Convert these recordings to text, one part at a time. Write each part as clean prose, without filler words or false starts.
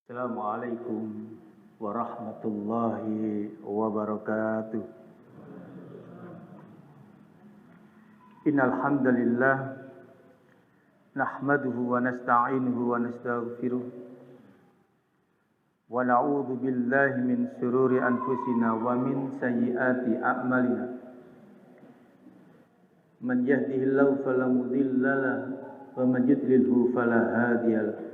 Assalamualaikum warahmatullahi wabarakatuh. Innal hamdalillah nahmaduhu wa nasta'inuhu wa nastaghfiruh wa na'udzu billahi min shururi anfusina wa min sayyiati a'malina. Man yahdihillahu fala mudilla lahu wa man yudlilhu fala hadiya lahu.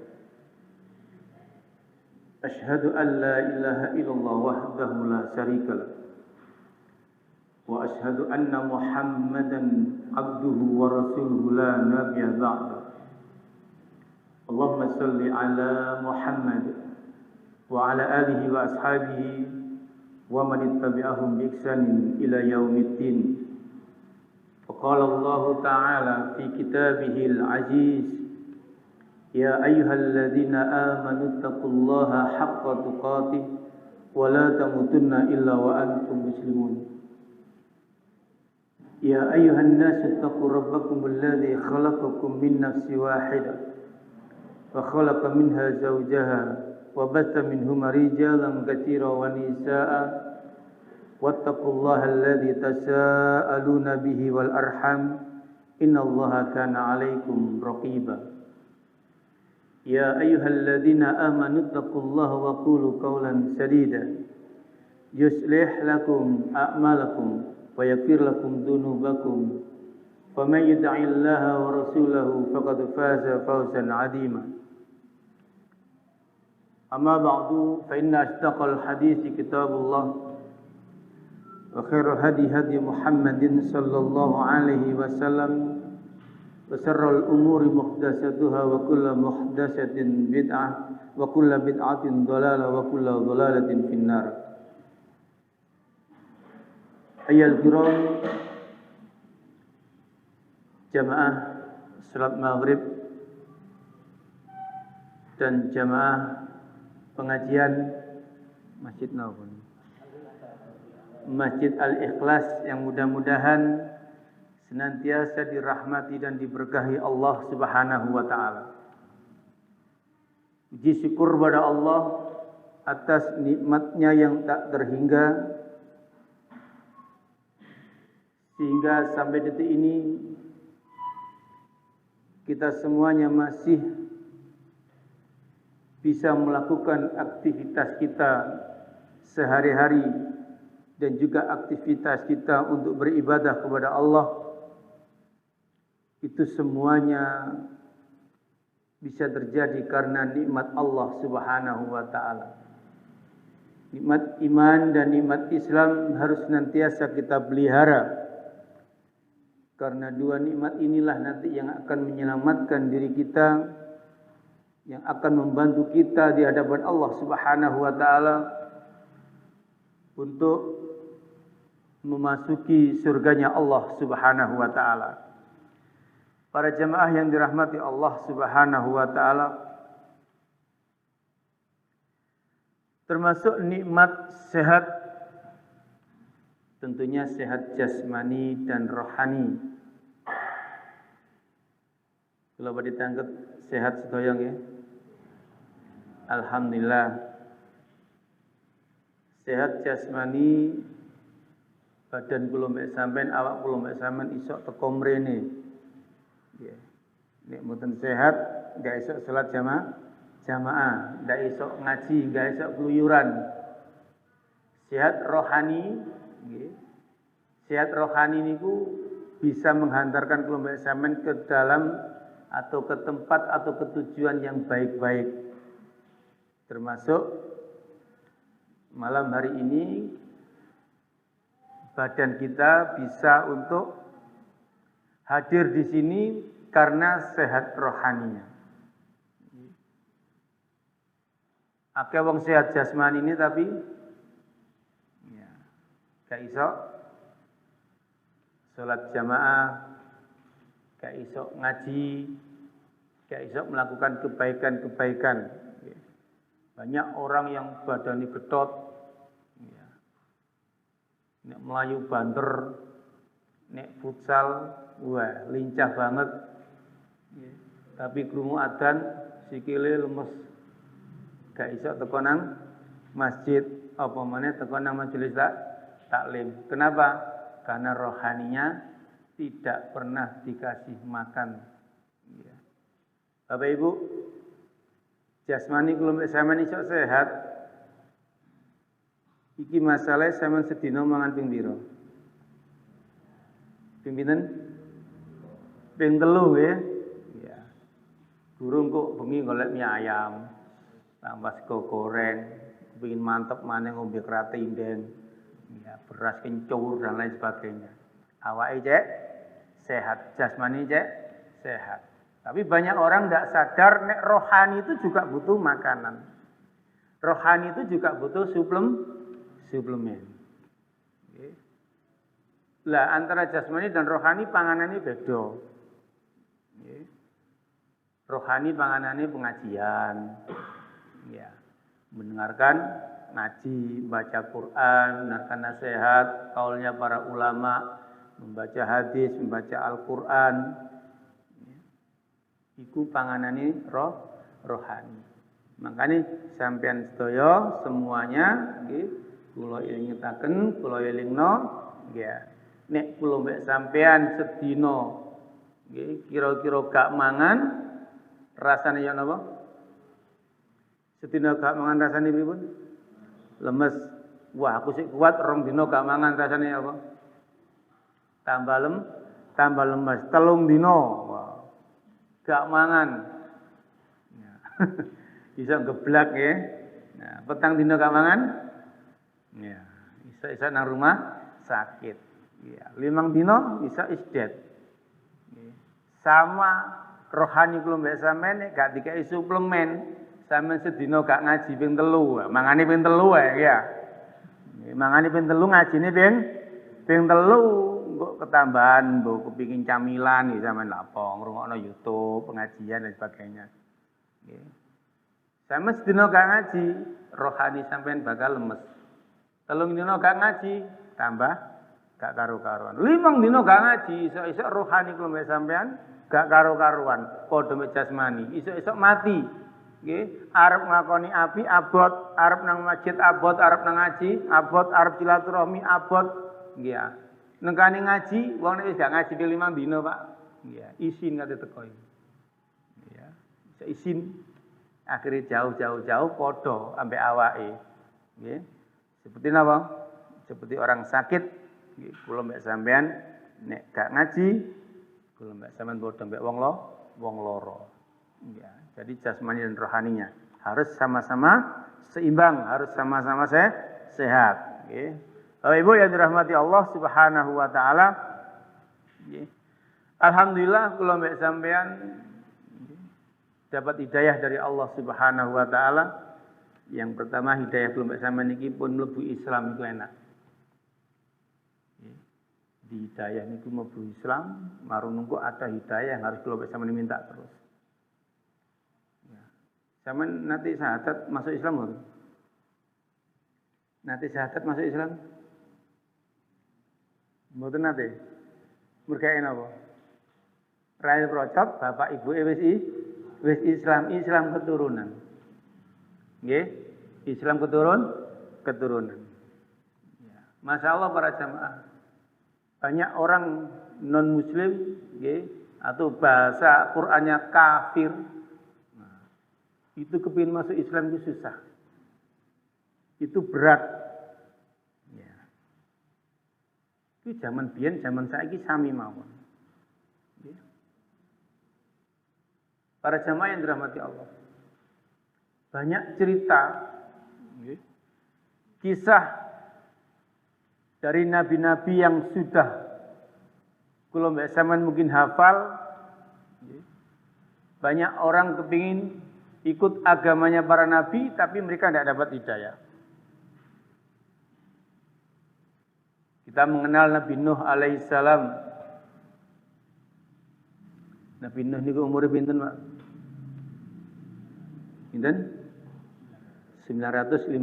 Asyhadu an la ilaha illallah wahdahu la syarika lah wa asyhadu anna Muhammadan abduhu wa rasuluhu la nabiyya ba'da. Allahumma shalli ala Muhammad wa ala alihi wa ashabihi wa man ittabi'ahum bi ihsanin ila yaumiddin. Faqala Allah ta'ala fi kitabihil aziz, ya ayyuhalladzina amanu taqullaha haqqa tuqatih wa la tamutunna illa wa antum muslimun. Ya ayyuhan nasu taqu rabbakumul ladzi khalaqakum min nafsin wahidah wa khalaqa minha zawjaha wa batha minhuma rijalan katsiran wa nisaa'a wattaqullaha alladzi tasaaluna bihi wal arham innallaha kana 'alaikum raqiba. Ya ayyuhalladzina amanu taqullaha wa qulu qawlan sadida yuslih lakum a'malakum wa yaghfir lakum dhunubakum faman yuti'illaha wa rasulahu faqad faza fawzan 'azima. Amma ba'du, fa inna asdaqal hadithi kitabullah wa khairul hadi hadi Muhammadin sallallahu alaihi wasallam wa syarrul umuri muhdatsatuha wa kullu muhdatsatin bid'ah wa kullu bid'atin dhalalah wa kullu dhalalatin finnar. Ayyuhal kiram, jamaah salat maghrib dan jamaah pengajian Masjid Nawun, Masjid Al-Ikhlas yang mudah-mudahan senantiasa dirahmati dan diberkahi Allah Subhanahu wa taala. Puji syukur pada Allah atas nikmatnya yang tak terhingga, sehingga sampai detik ini kita semuanya masih bisa melakukan aktivitas kita sehari-hari dan juga aktivitas kita untuk beribadah kepada Allah. Itu semuanya bisa terjadi karena nikmat Allah Subhanahu wa taala. Nikmat iman dan nikmat Islam harus senantiasa kita pelihara, karena dua nikmat inilah nanti yang akan menyelamatkan diri kita, yang akan membantu kita di hadapan Allah Subhanahu wa taala untuk memasuki surganya Allah Subhanahu wa taala. Para jemaah yang dirahmati Allah Subhanahu wa taala, termasuk nikmat sehat, tentunya sehat jasmani dan rohani. Kalau ditangkap sehat sedoyong ya. Alhamdulillah. Sehat jasmani, badan kula mek sampean, awak kula mek sampean iso teko mrene. Ya. Nek mboten sehat, enggak esok salat jamaah, enggak esok ngaji, enggak esok keluyuran. Sehat rohani, nggih. Sehat rohani niku bisa menghantarkan kelompok sampean ke dalam atau ke tempat atau ke tujuan yang baik-baik. Termasuk malam hari ini badan kita bisa untuk hadir di sini karena sehat rohaninya. Akeh wong sehat jasmani ini tapi ya, gak iso salat jamaah, gak iso ngaji, gak iso melakukan kebaikan-kebaikan. Banyak orang yang badannya gedot, nek melayu banter, nek futsal, wah lincah banget. Tapi krungu adzan sikile lemes. gak iso teko nang masjid apa meneh teko nang majelis taklim. Kenapa? Karena rohaninya tidak pernah dikasih makan. Ya. Bapak Ibu, jasmani kula sampeyan iso sehat. Iki masalah sampeyan sedina mangan ping pira? Ping pinten? Ping 3 ya. Ya. Guru kok bengi golek mie ayam, tambah sego goreng, kepengin mantep maneh ngombe kratinden. Ya, beras kencur dan lain sebagainya. Awake cek sehat, jasmani cek sehat. Tapi banyak orang tidak sadar nek rohani itu juga butuh makanan. Rohani itu juga butuh suplemen. Okay. Lah antara jasmani dan rohani panganannya beda. Okay. Rohani panganannya pengajian. Ya. Mendengarkan ngaji, baca Quran, mendengarkan nasihat, kaulnya para ulama, membaca hadis, membaca Al-Quran. Iku panganane rohani. Makanya sampean sedaya semuanya nggih kula ilingetaken, kula ilingno nggih. Nek kula mbek sampean sedina nggih kira-kira gak mangan rasane ya napa? Sedina gak mangan rasane pripun? Lemes. Wah, aku sik kuat 2 dina gak mangan rasane apa? Tambah lemes. 3 dina. Wah. Gak mangan. Ya. Bisa geblak ya. Nah, petang dina gak mangan? Ya, bisa nang rumah sakit. Ya, 5 dina bisa isdet. Ya. Sama rohani kula mbek sampean nek gak dikai suplemen, sampean sedina gak ngaji ping 3, mangane ping 3 wae ya. Mangane ping 3 ngajine ping 3 kok ketambahan mbok kepingin camilan ya sampean lapo ngrungokno YouTube, pengajian dan sebagainya. Nggih. Sampeyan sedina gak ngaji, rohani sampean bakal lemes. 3 dina gak ngaji, tambah gak karu-karuan. 5 dina gak ngaji, iso-iso rohani kula mbek sampean gak karu-karuan, padha mek jasmani, iso-iso mati. Nggih, arep ngakoni api abot, arep nang masjid abot, arep nang ngaji abot, arep silaturahmi abot. Nggih. Nengkani ngaji, wong nek wis gak ngaji ping 5 dina, Pak. Nggih, isin kate teko iki. Ya, iso isin. Akhirnya jauh padha ambek awake. Nggih. Seperti napa? Seperti orang sakit, nggih, kula mbek sampean nek gak ngaji, kula mbek sampean padha mbek wong lara. Ya, jadi jasmani dan rohaninya harus sama-sama seimbang, harus sama-sama sehat. Okay. Bapak Ibu yang dirahmati Allah Subhanahu wa taala. Okay. Alhamdulillah kula mbek sampean dapat hidayah dari Allah Subhanahu wa taala. Yang pertama hidayah kula mbek sampean niki pun mlebu Islam itu enak. Okay. Di hidayah niku mlebu Islam, marung nunggu ada hidayah yang harus kula mbek sampean minta terus. Zaman nanti syahadat masuk Islam baru. Nanti syahadat masuk Islam. Mboten nate. Mergaen apa? Rai procot bapak ibu wis Islam keturunan. Nggih? Islam keturunan. Ya. Masya Allah para jamaah. Banyak orang non muslim nggih atau bahasa Qur'annya kafir. Itu kepingin masuk Islam itu susah. Itu berat. Ya. Itu zaman biyen, zaman saiki sami mawon. Ya. Para jamaah yang dirahmati Allah. Banyak cerita, ya, kisah dari nabi-nabi yang sudah kula mbek sampean mungkin hafal. Ya. Banyak orang kepingin ikut agamanya para nabi, tapi mereka tidak dapat hidayah. Kita mengenal Nabi Nuh alaihissalam. Nabi Nuh niku umure pinten, Pak? Pinten? 950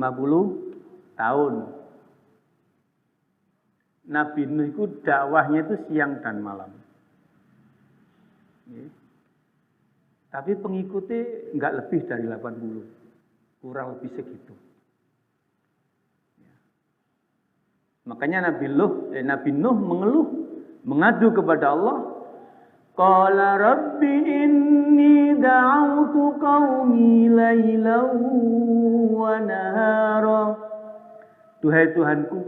tahun. Nabi Nuh itu dakwahnya itu siang dan malam. Tapi pengikutnya enggak lebih dari 80. Kurang lebih segitu. Makanya Nabi Nuh mengeluh, mengadu kepada Allah. Qala rabbi inni da'autu qaumi lailan wa nahara. Duhai Tuhanku,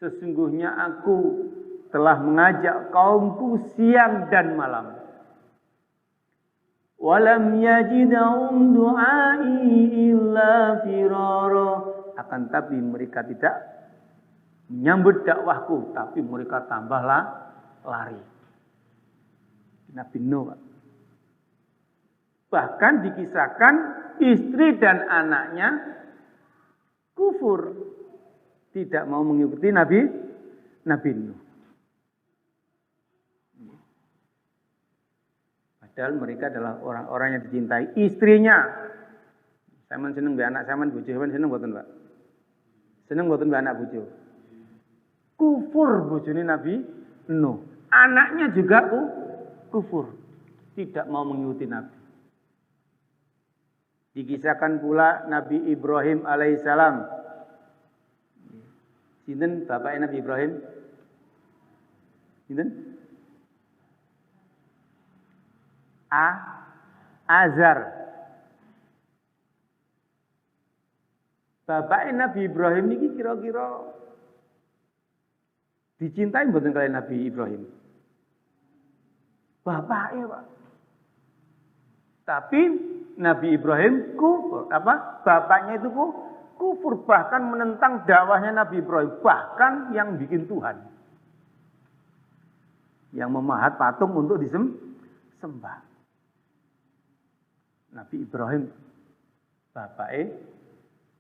sesungguhnya aku telah mengajak kaumku siang dan malam. Walam yajidahum du'ai illa firara. Akan tapi mereka tidak menyambut dakwahku, tapi mereka tambahlah lari. Nabi Nuh. Bahkan dikisahkan istri dan anaknya kufur, tidak mau mengikuti Nabi Nuh. Padahal mereka adalah orang-orang yang dicintai istrinya. Saya seneng mbek anak sampean bojo sampean seneng mboten, Pak? Seneng mboten mbek anak bojo? Kufur bojone Nabi Nuh. Anaknya juga kufur, tidak mau mengikuti Nabi. Dikisahkan pula Nabi Ibrahim alaihissalam. Sinten bapaknya Nabi Ibrahim? Sinten? Azar. Bapaknya Nabi Ibrahim ini kira-kira dicintai mboten kalian Nabi Ibrahim? Bapaknya, Pak. Tapi Nabi Ibrahim kufur. Bapaknya itu kufur, bahkan menentang dakwahnya Nabi Ibrahim, bahkan yang bikin Tuhan, yang memahat patung untuk disembah. Nabi Ibrahim, bapaknya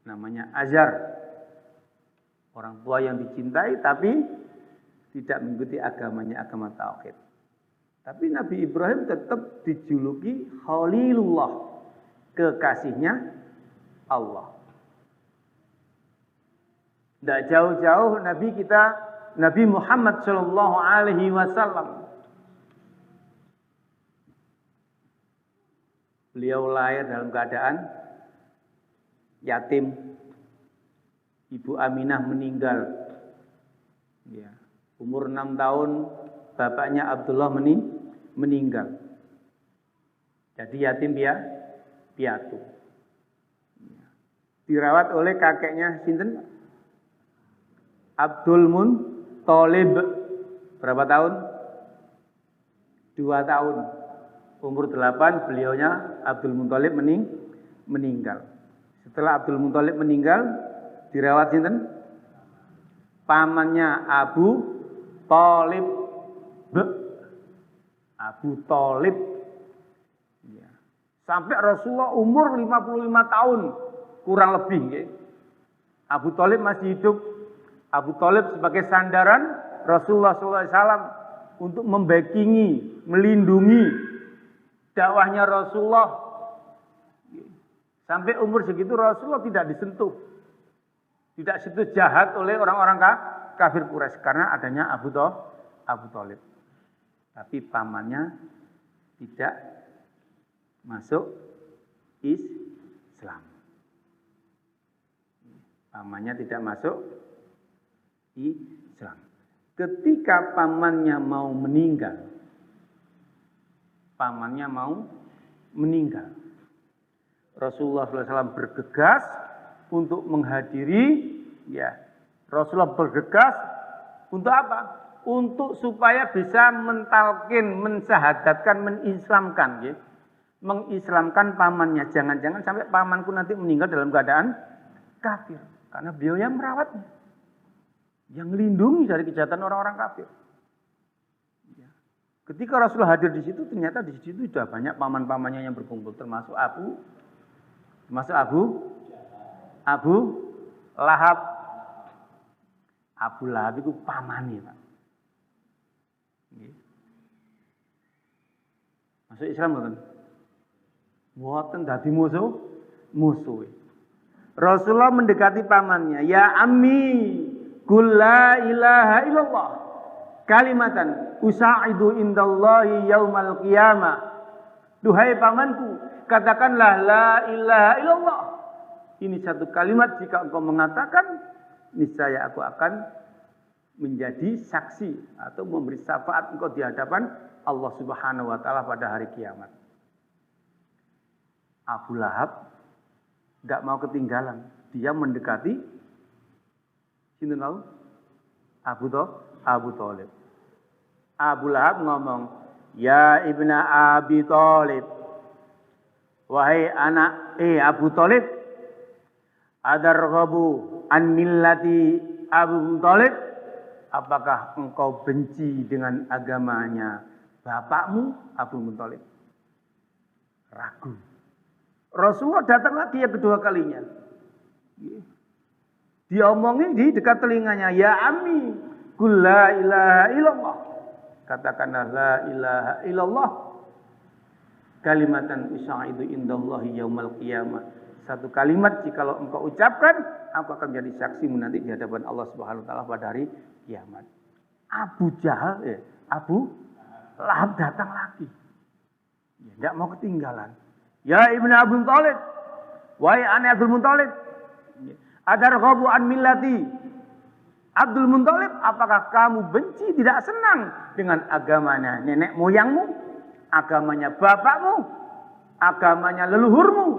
namanya Azar, orang tua yang dicintai tapi tidak mengikuti agamanya, agama tauhid. Tapi Nabi Ibrahim tetap dijuluki Khalilullah, kekasihnya Allah. Tidak jauh-jauh Nabi kita, Nabi Muhammad Shallallahu Alaihi Wasallam. Beliau lahir dalam keadaan yatim. Ibu Aminah meninggal. Ya. Umur 6 tahun bapaknya Abdullah meninggal. Jadi yatim piatu. Ya. Dirawat oleh kakeknya sinten? Abdul Muthalib. Berapa tahun? 2 tahun. Umur 8 beliaunya Abdul Muthalib meninggal. Setelah Abdul Muthalib meninggal, dirawat sinten? Pamannya Abu Thalib. Abu Thalib. Ya. Sampai Rasulullah umur 55 tahun kurang lebih. Ya. Abu Thalib masih hidup. Abu Thalib sebagai sandaran Rasulullah SAW untuk membackingi, melindungi dakwahnya Rasulullah. Sampai umur segitu Rasulullah tidak disentuh, tidak sentuh jahat oleh orang-orang kafir Quraisy karena adanya Abu Thalib. Tapi pamannya tidak masuk Islam. Pamannya tidak masuk Islam. Ketika pamannya mau meninggal, Rasulullah SAW bergegas untuk menghadiri, ya. Rasulullah bergegas untuk apa? Untuk supaya bisa mentalkin, mensyahadatkan, mengislamkan, ya. Mengislamkan pamannya. Jangan-jangan sampai pamanku nanti meninggal dalam keadaan kafir, karena beliau yang merawatnya, yang melindungi dari kejahatan orang-orang kafir. Ketika Rasulullah hadir di situ, ternyata di situ sudah banyak paman-pamannya yang berkumpul, termasuk Abu Lahab. Abu Lahab itu pamannya, Pak. Masuk Islam bukan? Mboten dadi musuh. Rasulullah mendekati pamannya, "Ya ammi, qul la ilaha illallah. Kalimatan usaidu indallahi yaumal qiyamah." Duhai pamanku, katakanlah la ilaha illallah. Ini satu kalimat jika engkau mengatakan, niscaya aku akan menjadi saksi atau memberi syafaat engkau di hadapan Allah Subhanahu wa taala pada hari kiamat. Abu Lahab enggak mau ketinggalan. Dia mendekati sinten tahu? Abu Thalib. Abu Lahab ngomong, "Ya ibna Abi Thalib. Wahai anak Abu Thalib, adarghabu an millati Abu Thalib? Apakah engkau benci dengan agamanya bapakmu Abu Thalib?" Ragu. Rasulullah datang lagi yang kedua kalinya. Dia omongin di dekat telinganya, "Ya ammi, qul la ilaha illallah." Katakanlah la ilaha illallah. Kalimatan usaidu indallahi yaumal qiyamah. Satu kalimat jikalau engkau ucapkan, aku akan menjadi saksimu nanti di hadapan Allah Subhanahu wa taala pada hari kiamat. Abu Lahab datang lagi. Tidak mau ketinggalan. Ya ibnu Abu Thalib, wahai anak Abdul Muthalib, adarghabu an millati Abdul Muthalib, apakah kamu benci, tidak senang dengan agamanya nenek moyangmu, agamanya bapakmu, agamanya leluhurmu?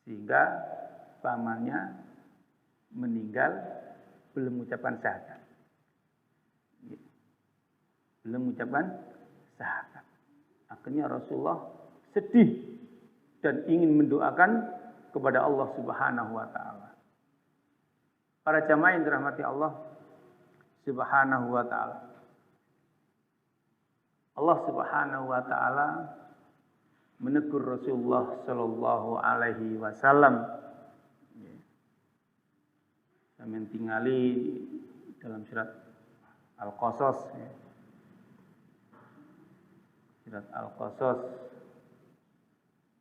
Sehingga pamannya meninggal belum mengucapkan syahadat. Belum mengucapkan syahadat. Akhirnya Rasulullah sedih dan ingin mendoakan kepada Allah Subhanahu wa taala. Para jamaah yang dirahmati Allah Subhanahu wa taala. Allah Subhanahu wa taala menegur Rasulullah sallallahu alaihi wasallam. Sampeyan tingali dalam surat Al-Qasas. Surat Al-Qasas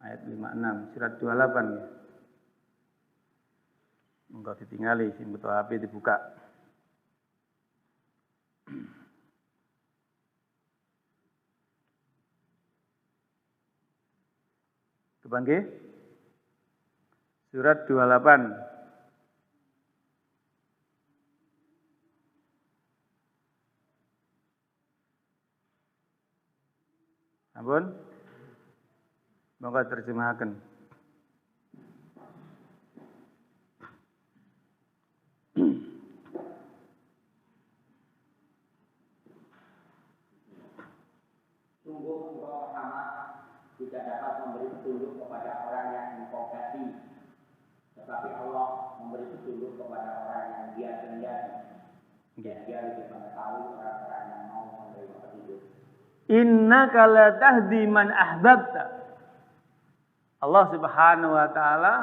ayat 56, surat 28 ya. Engkau ditinggali, sing betul HP dibuka. Kebangge? Surat 28. Ampun? Monggo terjemahkan. Sungguh engkau Muhammad tidak dapat memberi petunjuk kepada orang yang engkau kasih, tetapi Allah memberi petunjuk kepada orang yang Dia kehendaki. Dan Dia lebih mengetahui orang-orang yang mau menerima petunjuk. Innaka la tahdi man ahbabta. Allah Subhanahu wa taala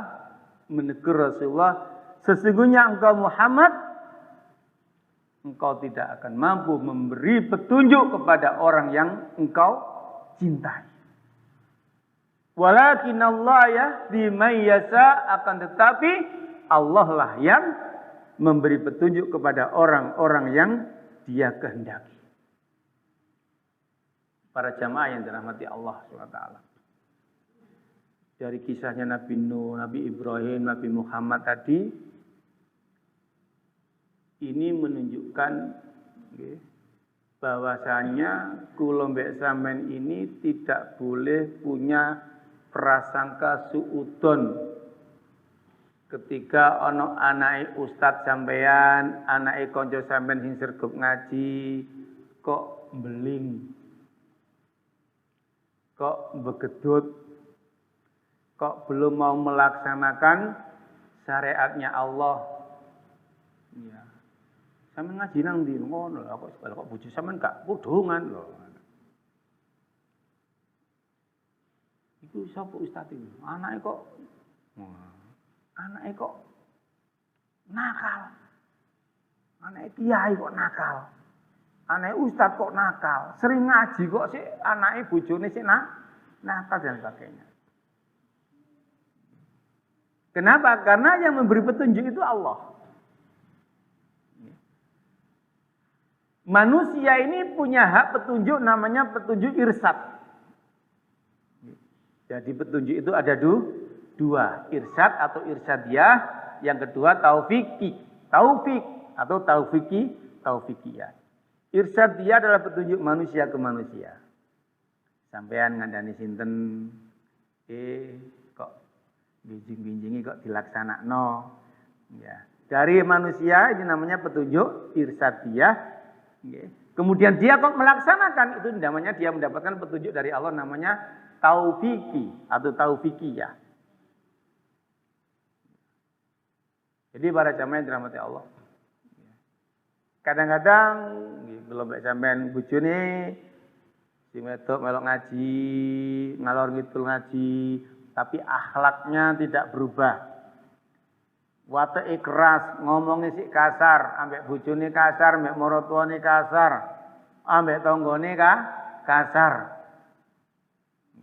menegur Rasulullah, sesungguhnya engkau Muhammad, engkau tidak akan mampu memberi petunjuk kepada orang yang engkau cintai. Walakin Allah yahdi man yasha, akan tetapi Allah lah yang memberi petunjuk kepada orang-orang yang Dia kehendaki. Para jamaah yang dirahmati Allah SWT. Dari kisahnya Nabi Nuh, Nabi Ibrahim, Nabi Muhammad tadi, ini menunjukkan bahwasanya kula mbek sampean ini tidak boleh punya prasangka suudon ketika ana anake ustaz sampean, anake kanca sampean sing sregep ngaji kok beling, kok begedut, kok belum mau melaksanakan syariatnya Allah. Ya. Sampeyan ngaji nang ndi ngono lho, kok bojo sampean gak podongan lho. Iku sapa ustaz iki? Anake kok nakal. Anake kiai kok nakal. Anake ustaz kok nakal. Sering ngaji kok sik anake bojone sik nakal dan sebagainya. Kenapa? Karena yang memberi petunjuk itu Allah. Manusia ini punya hak petunjuk, namanya petunjuk irsyad. Jadi petunjuk itu ada dua, irsyad atau irsyadiyah, yang kedua taufik atau taufikiyah. Irsyadiyah adalah petunjuk manusia ke manusia. Sampean ngandani sinten, kok binjing-binjingi kok dilaksanakno. Ya. Dari manusia ini namanya petunjuk irsyadiyah. Kemudian dia kok melaksanakan, itu namanya dia mendapatkan petunjuk dari Allah, namanya taufiki atau taufikiyah. Jadi para jamaah yang dirahmati Allah, kadang-kadang belum sampean bojone si wedok melok ngaji, ngalor ngidul ngaji, tapi akhlaknya tidak berubah. Wateke keras, ngomongnya sik kasar, ambek bojone kasar, ambek maratuwane kasar, ambek tanggane kasar.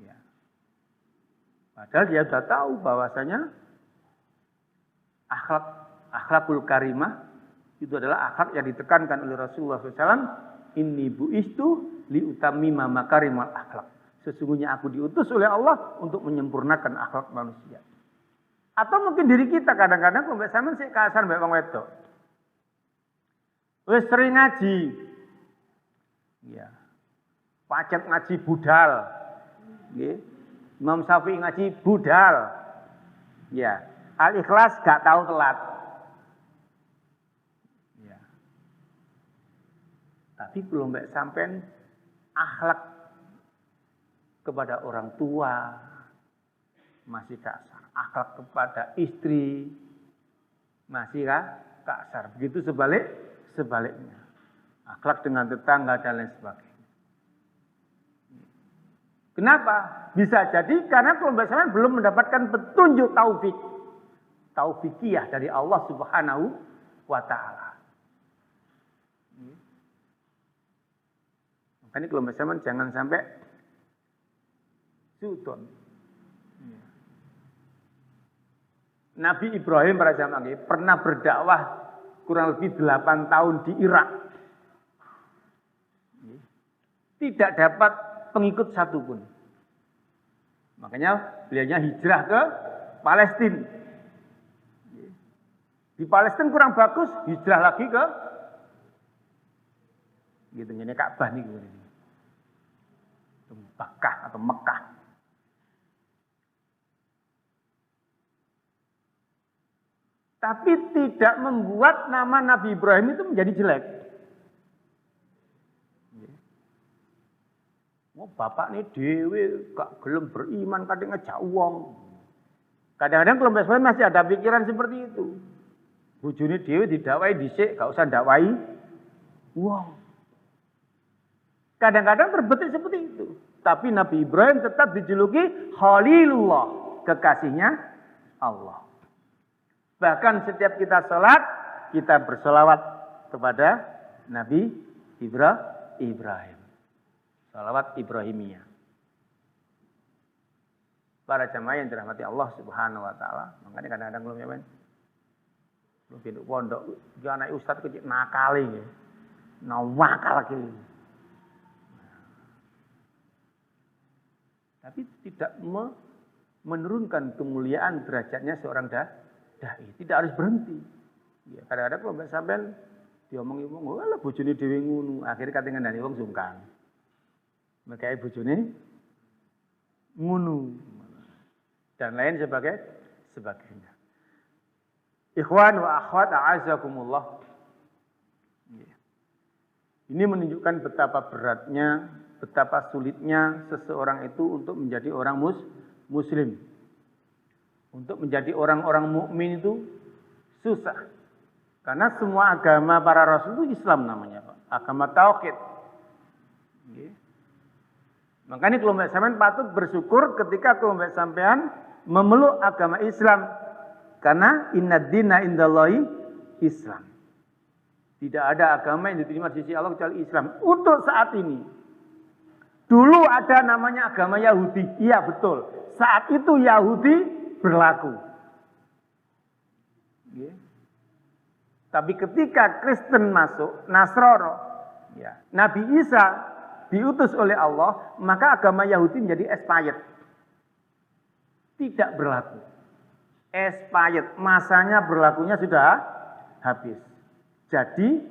Ya. Padahal dia sudah tahu bahwasanya akhlakul karimah itu adalah akhlak yang ditekankan oleh Rasulullah SAW. Inni bu'istu liutammima makarimal akhlak. Sesungguhnya aku diutus oleh Allah untuk menyempurnakan akhlak manusia. Atau mungkin diri kita kadang-kadang kok mbak sampean sik kasar mbak wong wedok. Wis sering ngaji. Ya. Pacet ngaji budal. Nggih. Imam Syafi'i ngaji budal. Ya. Al-Ikhlas gak tahu telat. Ya. Tapi kalau mbak sampean akhlak kepada orang tua masih kasar. Akhlak kepada istri masih kasar. Begitu sebaliknya. Akhlak dengan tetangga dan lain sebagainya. Kenapa? Bisa jadi karena kelompok sampean belum mendapatkan petunjuk taufikiyah dari Allah Subhanahu wa taala. Makanya kelompok sampean jangan sampai sudon. Nabi Ibrahim pada zaman ini pernah berdakwah kurang lebih 8 tahun di Irak. Tidak dapat pengikut satupun. Makanya beliaunya hijrah ke Palestina. Di Palestina kurang bagus, hijrah lagi ke gitu ini Ka'bah nih gue ini. Mekah atau Mekah. Tapi tidak membuat nama Nabi Ibrahim itu menjadi jelek. Oh, bapak ini dewe gak gelem beriman kadang ngejak uang. Kadang-kadang kelompok Islam masih ada pikiran seperti itu. Bojone dewe didakwai dhisik, gak usah dakwai uang. Kadang-kadang terbetik seperti itu. Tapi Nabi Ibrahim tetap dijuluki Khalilullah, kekasihnya Allah. Bahkan setiap kita sholat, kita bersolawat kepada Nabi Ibrahim. Sholawat Ibrahimiyah. Para jamaah yang dirahmati Allah Subhanahu wa taala, makanya kadang-kadang belum nyaman. Belum pindah pondok, dia anak ustaz kecil nakali ya. Nawakal lagi. Tapi tidak menurunkan kemuliaan derajatnya seorang dai. Tidak harus berhenti. Ya, kadang-kadang kalau mbak sampean diomong-omong, "Walah bojone dhewe ngono." Akhirnya kate ngandani wong sungkan. Mekae bojone ngono. Dan lain sebagainya. Ikhwan wa akhwat a'azakumullah. Ini menunjukkan betapa beratnya, betapa sulitnya seseorang itu untuk menjadi orang muslim. Untuk menjadi orang-orang mukmin itu susah. Karena semua agama para rasul itu Islam namanya, Pak. Agama tauhid. Makanya kelompok sampean patut bersyukur ketika kelompok sampean memeluk agama Islam. Karena innad-dina indallahi Islam. Tidak ada agama yang diterima di sisi Allah kecuali Islam. Untuk saat ini. Dulu ada namanya agama Yahudi. Iya betul. Saat itu Yahudi berlaku. Tapi ketika Kristen masuk, Nasrani, ya, Nabi Isa diutus oleh Allah, maka agama Yahudi menjadi expired. tidak berlaku. Expired, masanya berlakunya sudah habis. Jadi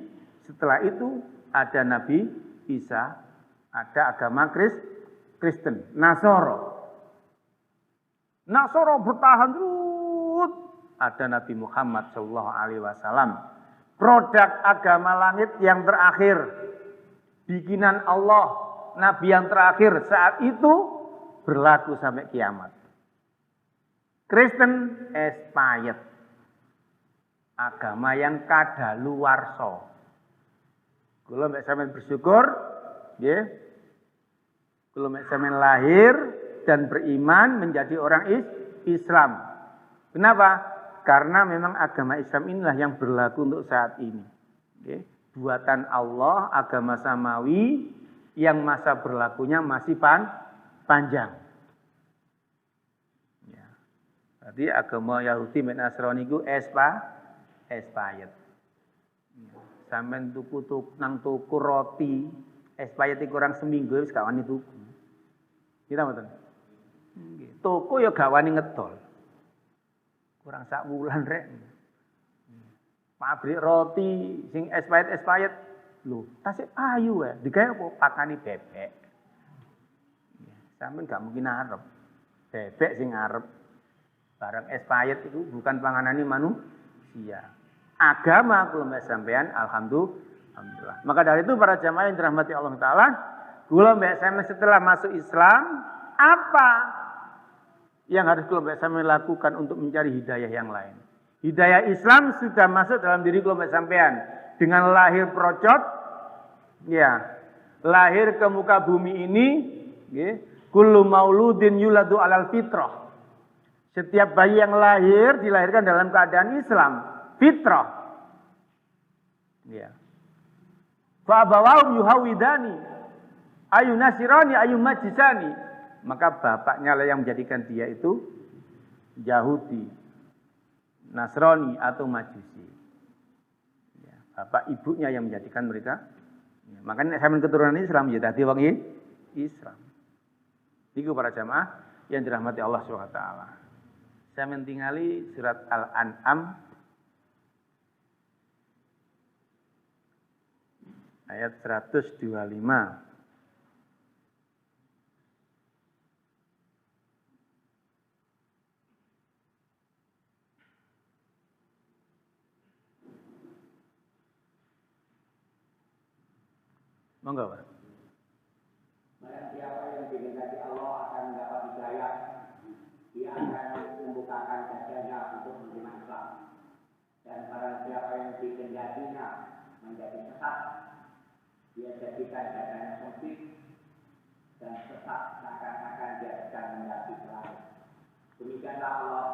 setelah itu ada Nabi Isa, ada agama Kristen, Nasoro bertahan terus. Ada Nabi Muhammad SAW, produk agama langit yang terakhir, bikinan Allah, Nabi yang terakhir saat itu berlaku sampai kiamat. Kristen expired, agama yang kadaluwarsa. Kalau mek sampean bersyukur, nggih. Kalau mek sampean lahir dan beriman menjadi orang Islam. Kenapa? Karena memang agama Islam inilah yang berlaku untuk saat ini. Nggih. Buatan Allah, agama samawi yang masa berlakunya masih panjang. Ya. Jadi agama Yahudi dan Nasrani itu expired. Sampeyan tuku nang tuku roti expired kurang seminggu wis gak wani tuku. Kita mboten. Nggih. Toko ya gak wani ngedol. Kurang sak wulan rek. Pabrik roti sing expired lho, tasik ayu ya, digawe apa pakani bebek. Sampeyan gak mungkin arep. Bebek sing arep. Barang expired itu bukan panganane manusia. Agama kula mbek sampean alhamdulillah. Maka dari itu para jamaah yang dirahmati Allah taala, kula mbek sampean setelah masuk Islam, apa yang harus kula mbek sampean lakukan untuk mencari hidayah yang lain? Hidayah Islam sudah masuk dalam diri kula mbek sampean dengan lahir procot, ya. Lahir ke muka bumi ini, nggih. Kullu mauludin yuladu alal fitrah. Setiap bayi yang lahir dilahirkan dalam keadaan Islam, fitrah. Ya. Fa abawahum yuhawidani, ayu nasirani, ayu majisani. Maka bapaknya lah yang menjadikan dia itu Yahudi, Nasrani atau Majusi. Ya, bapak ibunya yang menjadikan mereka. Ya, makanya sampeyan keturunan Islam ya dadi wong Islam. Iku para jamaah yang dirahmati Allah SWT. Saya mentingali surat Al-An'am ayat 125. Monggo, Pak. Barang siapa yang dikehendaki Allah akan mendapat hidayah, dia akan membukakan dadanya untuk menerima Islam. Dan barang siapa yang dikehendakinya menjadi sesat, dia jadikan dadanya sempit dan sesat seakan-akan dia sedang mendaki neraka. Demikianlah Allah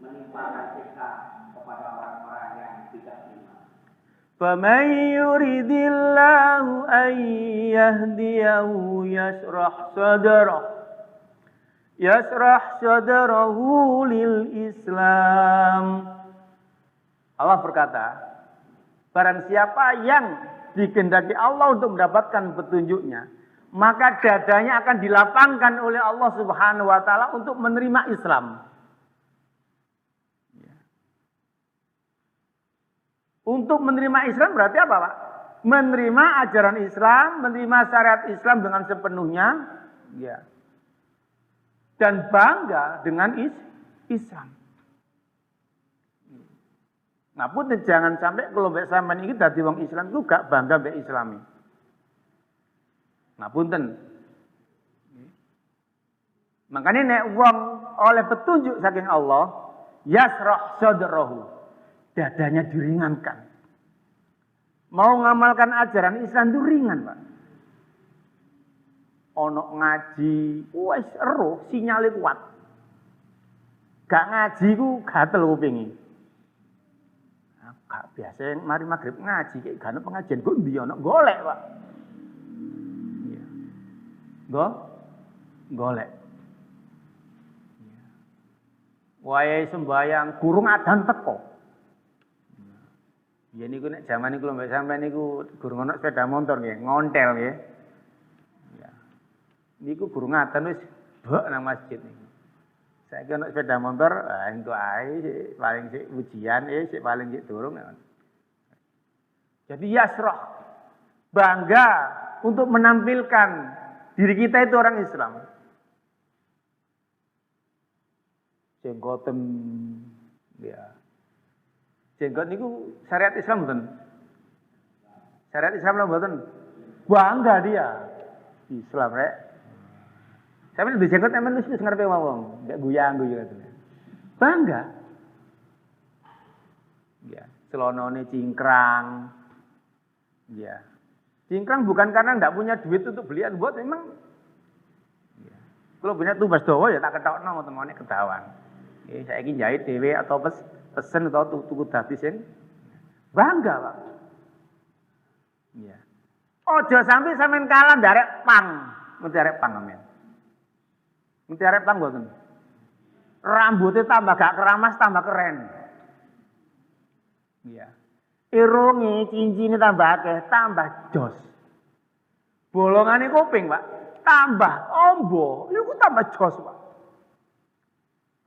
menimpakan siksa kepada orang-orang yang tidak beriman. فَمَنْ يُرِدِ اللَّهُ أَنْ يَهْدِيَهُ يَشْرَحْ صَدْرَهُ لِلْإِسْلَامِ. Allah berkata, barang siapa yang dikehendaki Allah untuk mendapatkan petunjuknya, maka dadanya akan dilapangkan oleh Allah Subhanahu wa taala untuk menerima Islam. Untuk menerima Islam berarti apa, Pak? Menerima ajaran Islam, menerima syariat Islam dengan sepenuhnya, ya. Dan bangga dengan Islam. Nah, pun jangan sampai kalau mbek sampean iki dadi wong Islam iku gak bangga mbek Islami. Nah, punten. Makanya nek wong oleh petunjuk saking Allah, yasrah sadrahu. Dadanya diringankan. Mau ngamalkan ajaran Islam itu ringan, Pak. Ono ngaji, wis ero sinyale kuat. Gak ngaji ku gatel kupinge. Gak biasa mari magrib ngaji kayak gak pengajian kok ndi ono golek, Pak. Iya. Golek. Wae sembayang kurung adzan teko. Ya niku nek jaman niku lho mbek sampean niku gurung ana sepeda motor nggih, ngontel nggih. Ya. Niku gurung ngaten wis bek nang masjid niku. Saiki ana sepeda motor, engko ae sik paling sik ujian sik paling sik durung. Jadi yasrah, bangga untuk menampilkan diri kita itu orang Islam. Jenggoten ya. Jenggot niku syariat Islam mboten? Syariat Islam mboten? Bangga dia. Islam rek. Sampe di jenggot emang wis ngarepe wong, ndak guyang-guyu ngoten. Bangga. Ya, celonone cingkrang. Ya. Cingkrang bukan karena ndak punya duit untuk belian, buat memang. Ya. Kalau punya tumbas dawa ya tak ketokno ngoten ketahuan. Saiki jahit dhewe atau pesen atau tuku dadi sing bangga, Pak. Iya. Ojo sampai sampean kalah ndarek pang, ndarek pang amen. Ndarek pang mboten. Rambutnya tambah gak keramas, tambah keren. Iya. Irunge cincine tambah akeh, tambah jos. Bolongane kuping, Pak, tambah ombo, iku tambah jos, Pak.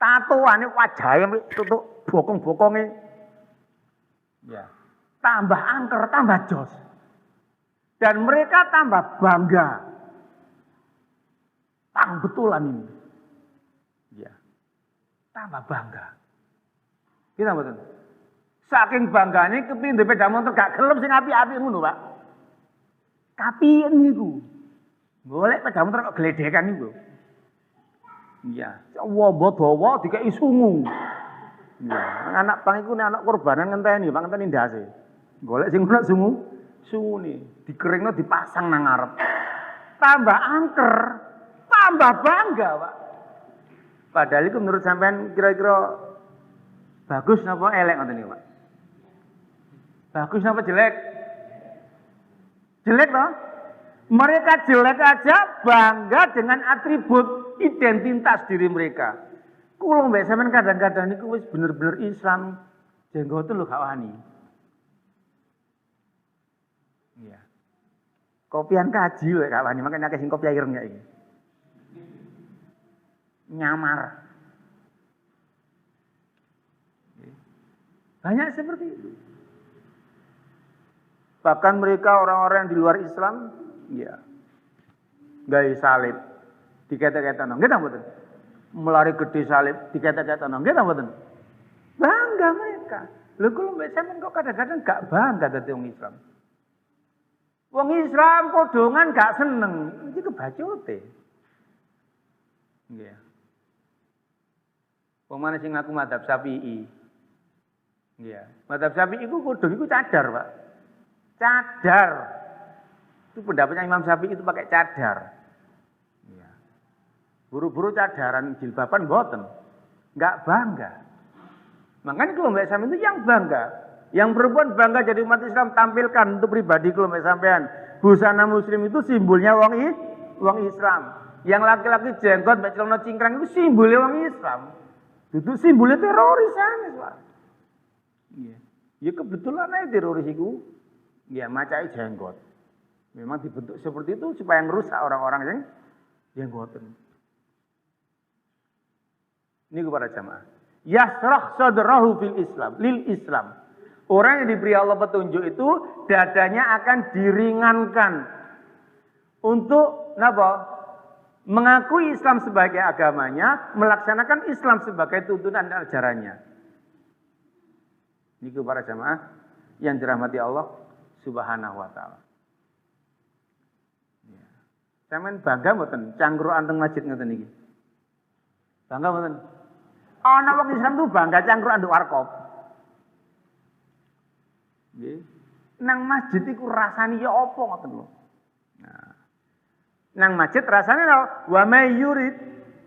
Tatoane wajahe tutuk bokong-bokonge. Ya. Tambah angker, tambah jos. Dan mereka tambah bangga. Tang betulan ini. Ya. Tambah bangga. Kita mboten. Saking banggane kepindhe sepeda motor gak gelem sing apik-apik ngono, Pak. Tapi niku. Golek sepeda motor kok gledekan niku. Iya, wombo dawa dikeki sungu. Iya, anak pang iku anak korbanan ngenteni, Pak ngenteni ndase. Golek sing ana sungu, sungune dikeringno dipasang nang ngarep. Tambah angker, tambah bangga, Pak. Padahal itu menurut sampean kira-kira bagus napa elek ngoten niku, Pak? Bagus napa jelek? Jelek toh? Mereka jelek aja bangga dengan atribut identitas diri mereka. Kulo mbek sampean kadang-kadang niku wis bener-bener Islam, jenggoten lho gak wani. Iya. Kopian kaji lho gak wani, makanya akeh sing kopi ireng ya iki. Nyamar. Banyak seperti itu. Bahkan mereka orang-orang yang di luar Islam, ya, gawe salib, dikata-kata nggih ta mboten? Melari gede salib, dikata-kata nggih ta mboten? Bangga mereka. Lho kula mbek sampean kok kadang-kadang gak bangga dadi wong Islam. Wong Islam kodongan gak seneng, iki kebacote. Nggih. Wong mana sing ngaku madzhab Syafi'i? Nggih. Madzhab Syafi'i iku kodong iku cadar, Pak. Cadar. Itu pendapatnya Imam Syafi'i itu pakai cadar. Ya. Buru-buru cadaran jilbaban boten. Enggak bangga. Makanya kelompok Islam itu yang bangga. Yang perempuan bangga jadi umat Islam tampilkan untuk pribadi kelompok sampean. Busana muslim itu simbolnya wong Islam. Yang laki-laki jenggot mbek celana cingkrang itu simbolnya wong Islam. Itu simbolnya teroris Pak. Iya. Ya kebetulan aja teroris itu ya macai jenggot. Memang dibentuk seperti itu supaya ngerusak orang-orang yang jenggoten. Ini kepada jamaah. Yasrah sadrahu fil Islam, lil Islam. Orang yang diberi Allah petunjuk itu dadanya akan diringankan untuk napa? Mengakui Islam sebagai agamanya, melaksanakan Islam sebagai tuntunan dan ajarannya. Ini kepada jamaah yang dirahmati Allah Subhanahu wa taala. Ya. Sampeyan bangga mboten cangkruan teng masjid ngoten iki? Bangga mboten? Ana wong Islam tuh bangga cangkruan nduk warkop. Nggih. Nang masjid iku rasane ya apa ngoten lho. Nah. Nang masjid rasane wa may yurid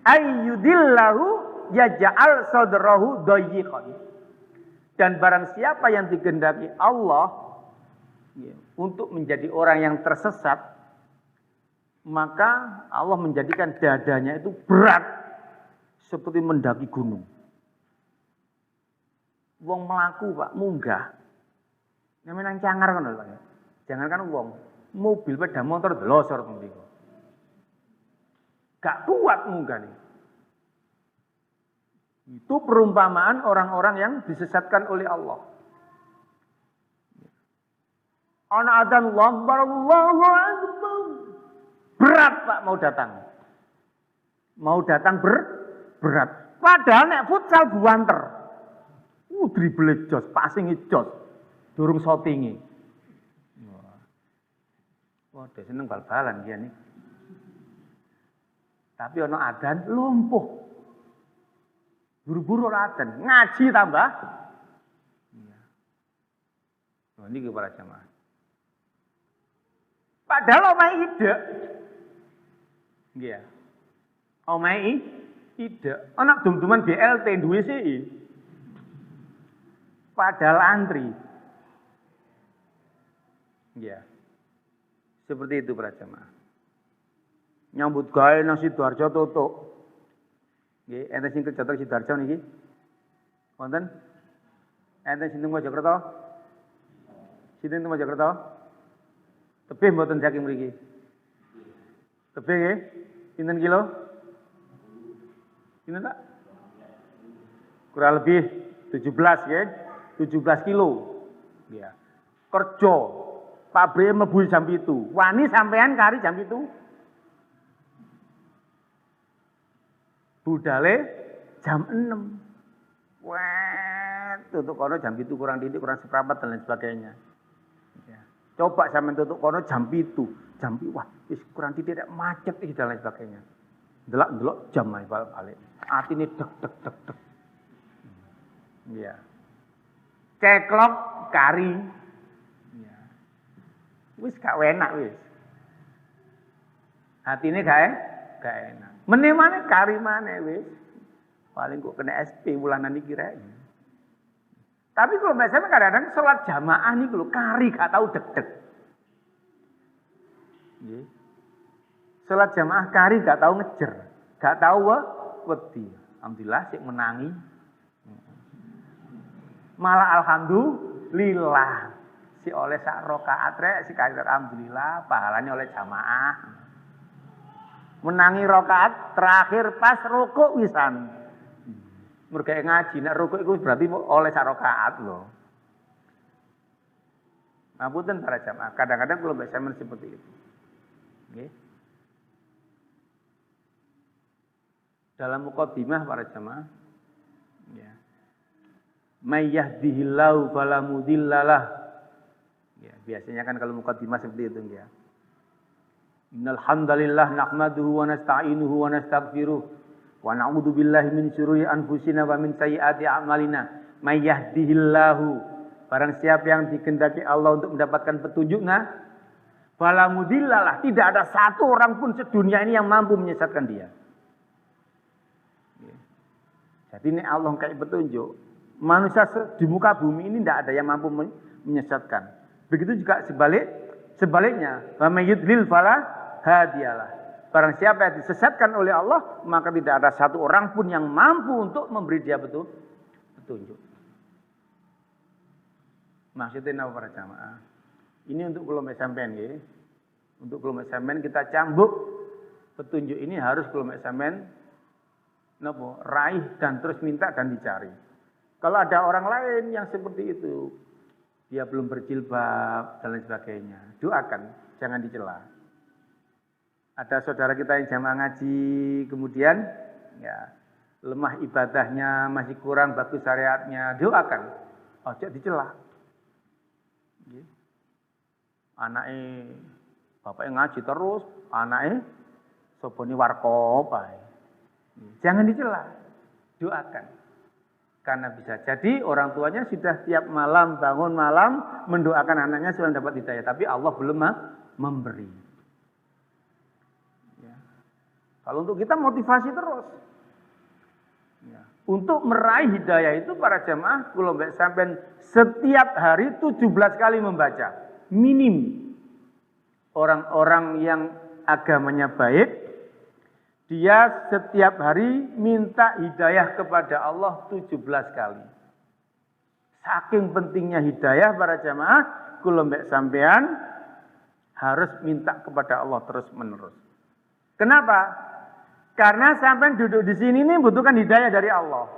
ayyudillahu yaj'al sadrahu dayyiqan. Dan barang siapa yang dikehendaki Allah ya, untuk menjadi orang yang tersesat, maka Allah menjadikan dadanya itu berat seperti mendaki gunung. Wong melaku Pak, munggah. Namanya cangar kan Pak. Jangankan wong, mobil sepeda motor delosor mriko. Gak kuat munggah nih. Itu perumpamaan orang-orang yang disesatkan oleh Allah. Ana adzan Allahu akbar. Berat Pak mau datang. Mau datang berat. Padahal nek futsal buanter. Dribble jos, passing jos. Durung shooting. Wah, seneng bal-balan dia nih. Tapi ana adzan lumpuh. Buru-buru adzan, ngaji tambah. Nah, ini para jamaah. Padahal omahe ide. Nggih ya. Omahe ide. Ana dum-duman BLT duwe sih. Padahal antri. Ya. Seperti itu para jamaah. Nyambut gawe nang Sidoarjo tutuk. Nggih, enten sing kerja teng Sidoarjo niki. Wonten? Enten sing teng Mojokerto? Sinten teng Mojokerto? Tebih mboten saking mriki. Tebih nggih? Pinten kilo? Pinten tak? Kurang lebih 17 nggih. 17 kilo. Ya. Kerja pabrik mlebu jam 7. Wani sampean kari jam 7. Budale jam 6. Wah, tutuk kono jam 7 kurang titik, kurang seperempat dan lain sebagainya. Ya. Coba sampean tutuk kono jam 7. Jam 7, wah, wis kurang titik macet iki dan lain sebagainya. Delok-delok jam ae balik. Atine deg deg deg deg. Iya. Ceklok kari. Ya. Wis gak enak wis. Hatine gak enak. Meneh maneh kari maneh wis. Paling kok kena SP wulanan iki rek. Tapi kalau biasanya kadang-kadang sholat jamaah nih kalau kari gak tahu deg-deg. Nggih. Sholat jamaah kari gak tahu ngejer, gak tahu wedi. Alhamdulillah sik menangi. Malah alhamdulillah si oleh sak rakaat rek si kali alhamdulillah pahalanya oleh jamaah. Menangi rakaat terakhir pas rukuk wisan. Mergo ngaji nek rukuk iku berarti oleh sak rakaat lho. Ngapunten para jamaah, kadang-kadang kalau baca seperti itu. Nggih. Dalam mukadimah para jamaah ya. May yahdihillahu fala mudhillalah. Ya, biasanya kan kalau mukadimah seperti itu ya. Innal hamdalillah nahmaduhu wa nasta'inuhu wa nastaghfiruh wa na'udzu billahi min syururi anfusina wa min sayyiati a'malina. May yahdihillahu, barang siapa yang dikehendaki Allah untuk mendapatkan petunjuknya, fala mudhillalah, tidak ada satu orang pun sedunia ini yang mampu menyesatkan dia. Jadi ini Allah kayak petunjuk. Manusia di muka bumi ini tidak ada yang mampu menyesatkan. Begitu juga sebaliknya. Wa may yudlil fala hadiyalah. Barang siapa yang disesatkan oleh Allah, maka tidak ada satu orang pun yang mampu untuk memberi dia petunjuk. Maksudnya apa para jamaah? Ini untuk kelompok sampean nggih. Untuk kelompok sampean kita cambuk petunjuk ini harus kelompok sampean napa raih dan terus minta dan dicari. Kalau ada orang lain yang seperti itu, dia belum berjilbab dan lain sebagainya, doakan, jangan dicela. Ada saudara kita yang jamaah ngaji, kemudian ya lemah ibadahnya, masih kurang bagus syariatnya, doakan, ojo dicela. Anaknya bapaknya ngaji terus, anaknya soboni warkop, jangan dicela, doakan. Karena bisa jadi orang tuanya sudah tiap malam bangun malam mendoakan anaknya supaya dapat hidayah, tapi Allah belum memberi. Ya. Kalau untuk kita motivasi terus. Ya. Untuk meraih hidayah itu para jamaah kalau sampai setiap hari 17 kali membaca. Minim. Orang-orang yang agamanya baik, dia setiap hari minta hidayah kepada Allah 17 kali. Saking pentingnya hidayah para jamaah, kula mbek sampean harus minta kepada Allah terus menerus. Kenapa? Karena sampean duduk di sini ini membutuhkan hidayah dari Allah.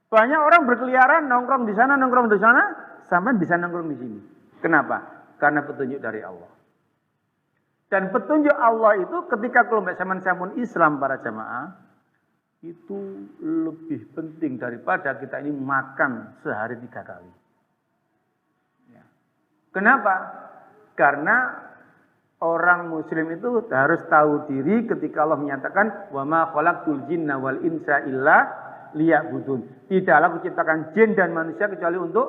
Banyak orang berkeliaran, nongkrong di sana, sampai bisa nongkrong di sini. Kenapa? Karena petunjuk dari Allah. Dan petunjuk Allah itu ketika kelompok saman Islam para jamaah, itu lebih penting daripada kita ini makan sehari 3 kali. Ya. Kenapa? Karena orang muslim itu harus tahu diri ketika Allah menyatakan wa ma khalaqtul jinna wal insa illa liya'budun. Tidaklah kuciptakan jin dan manusia kecuali untuk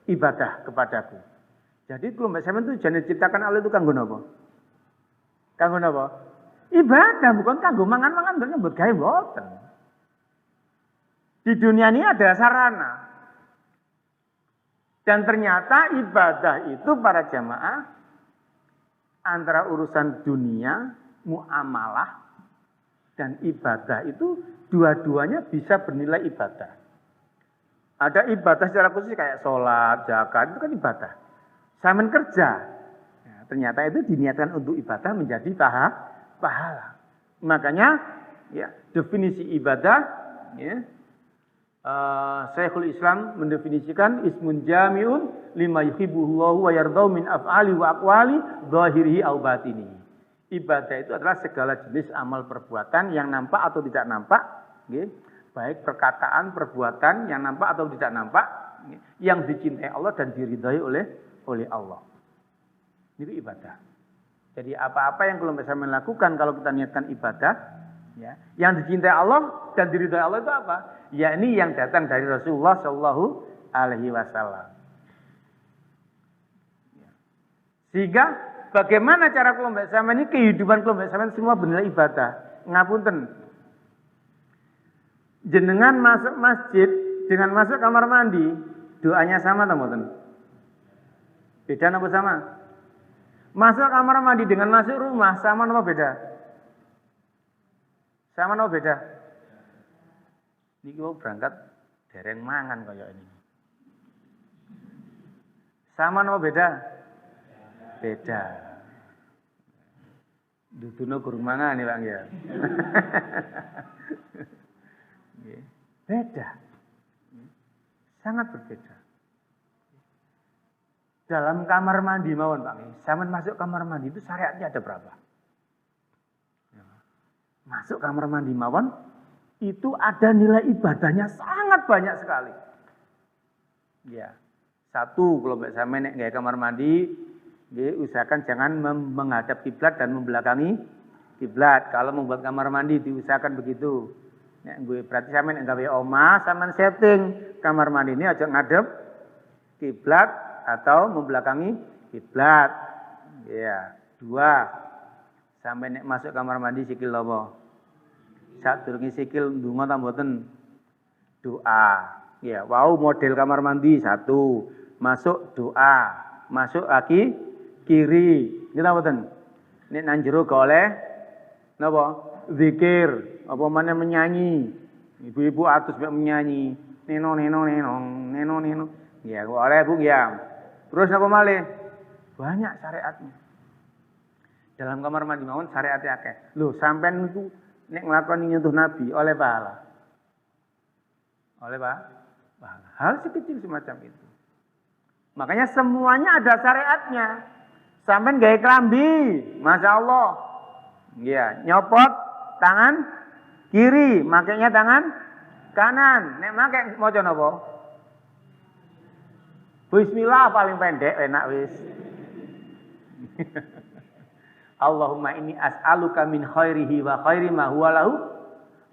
ibadah kepadaku. Jadi kelompok saman itu jangan diciptakan Allah itu kanggo napa? Kanggo napa? Ibadah, bukan kanggo mangan-mangan bener mbok gawe mboten. Di dunia ini ada sarana. Dan ternyata ibadah itu para jamaah antara urusan dunia, muamalah dan ibadah itu dua-duanya bisa bernilai ibadah. Ada ibadah secara khusus kayak sholat, zakat, itu kan ibadah. Sampeyan kerja. Ya, ternyata itu diniatkan untuk ibadah menjadi pahala. Makanya ya, definisi ibadah ya, Syekhul Islam mendefinisikan ismun jami'un lima yuhibbuhullahu wa yardau min af'ali wa aqwali zahirihi aw batini. Ibadah itu adalah segala jenis amal perbuatan yang nampak atau tidak nampak, ya, baik perkataan, perbuatan yang nampak atau tidak nampak, ya, yang dicintai Allah dan diridhai oleh Allah. Itu ibadah. Jadi apa-apa yang kalau bisa melakukan kalau kita niatkan ibadah, ya, yang dicintai Allah dan diridhai Allah itu apa? Ya ini yang datang dari Rasulullah Shallallahu Alaihi Wasallam. Sehingga bagaimana cara kelompok zaman ini, kehidupan kelompok zaman semua benar ibadah. Ngapunten. Jenengan masuk masjid dengan masuk kamar mandi, doanya sama atau mboten? Beda apa sama? Masuk kamar mandi dengan masuk rumah sama apa beda? Sama apa beda? Niki mau berangkat dereng mangan kaya ini. Sama apa beda? Beda. Duduno gurung mangan nih Bang ya. Beda. Sangat berbeda. Dalam kamar mandi mawon Pak. Sampeyan masuk kamar mandi itu syariatnya ada berapa? Masuk kamar mandi mawon itu ada nilai ibadahnya sangat banyak sekali. Ya. Satu, kalau mbak sampeyan nek gawe kamar mandi, usahakan jangan menghadap kiblat dan membelakangi kiblat. Kalau membuat kamar mandi diusahakan begitu. Nek gue berarti sampeyan nek gawe omah, sampeyan setting kamar mandi ini aja ngadep kiblat atau membelakangi kiblat. Ya, 2. Sampai nek masuk kamar mandi sikil apa? Sadurunge sikil ndonga ta mboten? Doa. Ya, wow model kamar mandi 1. Masuk doa, masuk kaki kiri. Nggih mboten? Nek nang jero goleh napa? Zikir, apa mana menyanyi. Ibu-ibu atus menyanyi. Neno. Ya, boleh Bu ya. Terus apa malih? Banyak syariatnya. Dalam kamar mandi mawon syariatnya akeh. Lho, sampean niku nek nglakoni nyentuh Nabi oleh pahala. Oleh pahala. Hal sekecil semacam itu. Makanya semuanya ada syariatnya. Sampean gawe klambi, Masya Allah. Iya, nyopot tangan kiri, makainya tangan kanan. Nek make maca napa? Bismillah paling pendek enak wis. Allahumma inni as'aluka min khairihi wa khairi ma huwa lahu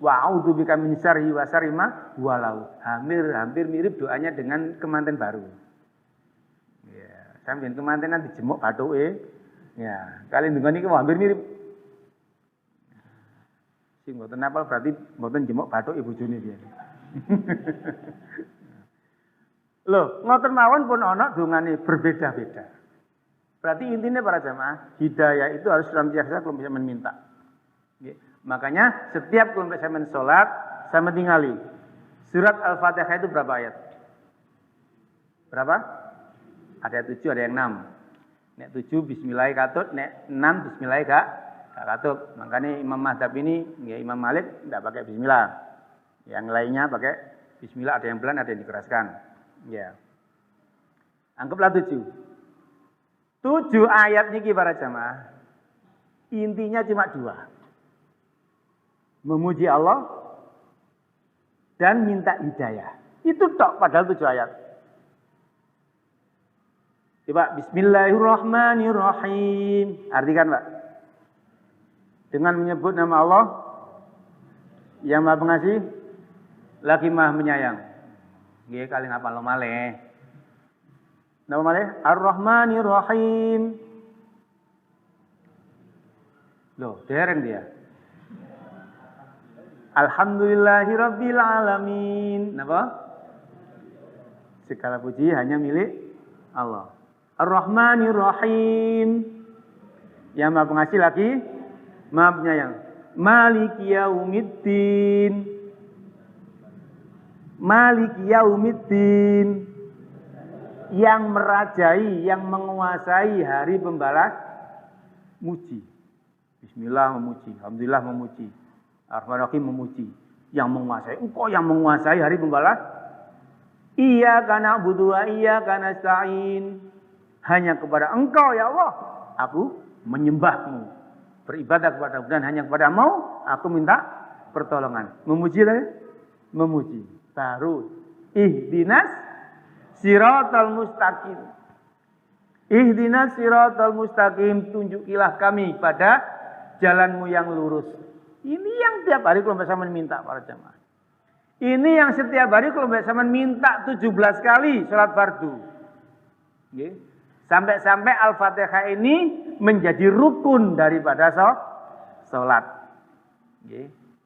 wa a'udzubika min syarrihi wa syarri ma huwa lahu. Hampir mirip doanya dengan kemanten baru. Ya, sampeyan kemantenan dijemuk bathuke. Ya, kali ndonga niki hampir mirip. Sing mboten apal berarti mboten jemuk bathuke bojone piye. Loh, ngoten mawon pun ana dongane berbeda-beda. Berarti intinya para jamaah, hidayah itu harus senantiasa kelompok sampean minta. Makanya setiap kelompok sampean salat, sampean tingali. Surat Al-Fatihah itu berapa ayat? Berapa? Ada 7, ada yang 6. Nek 7 bismillah katut, nek 6 bismillah gak katut. Makanya Imam Mazhab ini, ya Imam Malik tidak pakai bismillah. Yang lainnya pakai bismillah, ada yang pelan, ada yang dikeraskan. Ya. Anggaplah 7. 7 ayat niki para jamaah. Intinya cuma 2. Memuji Allah dan minta hidayah. Itu tok padahal 7 ayat. Coba bismillahirrahmanirrahim. Artikan, Pak. Dengan menyebut nama Allah yang Maha Pengasih lagi Maha Menyayang. Nggih kali ngapal malih. Nama malih Ar-Rahmanir-Rahim. Loh, dereng dia. Alhamdulillahirabbil alamin. Napa? Segala puji hanya milik Allah. Ar-Rahmanir-Rahim. Yang Maha Pengasih lagi Maha Penyayang. Maliki yaumiddin. Maliki yaumiddin. Yang merajai, yang menguasai hari pembalas muji. Bismillah memuji, alhamdulillah memuji, Ar-Rahmanir-Rahim memuji. Yang menguasai, engkau yang menguasai hari pembalas. Iyyaka na'budu wa iyyaka nasta'in. Hanya kepada engkau ya Allah aku menyembahmu, beribadah kepadamu, dan hanya kepadamu aku minta pertolongan. Memuji lah ya? Memuji. Baru ihdinas siratal mustaqim. Ihdinas siratal mustaqim, tunjukilah kami pada jalanmu yang lurus. Ini yang tiap hari kelompok Saman minta para jamaah. Ini yang setiap hari kelompok Saman minta 17 kali salat fardu. Sampai-sampai Al-Fatihah ini menjadi rukun daripada salat.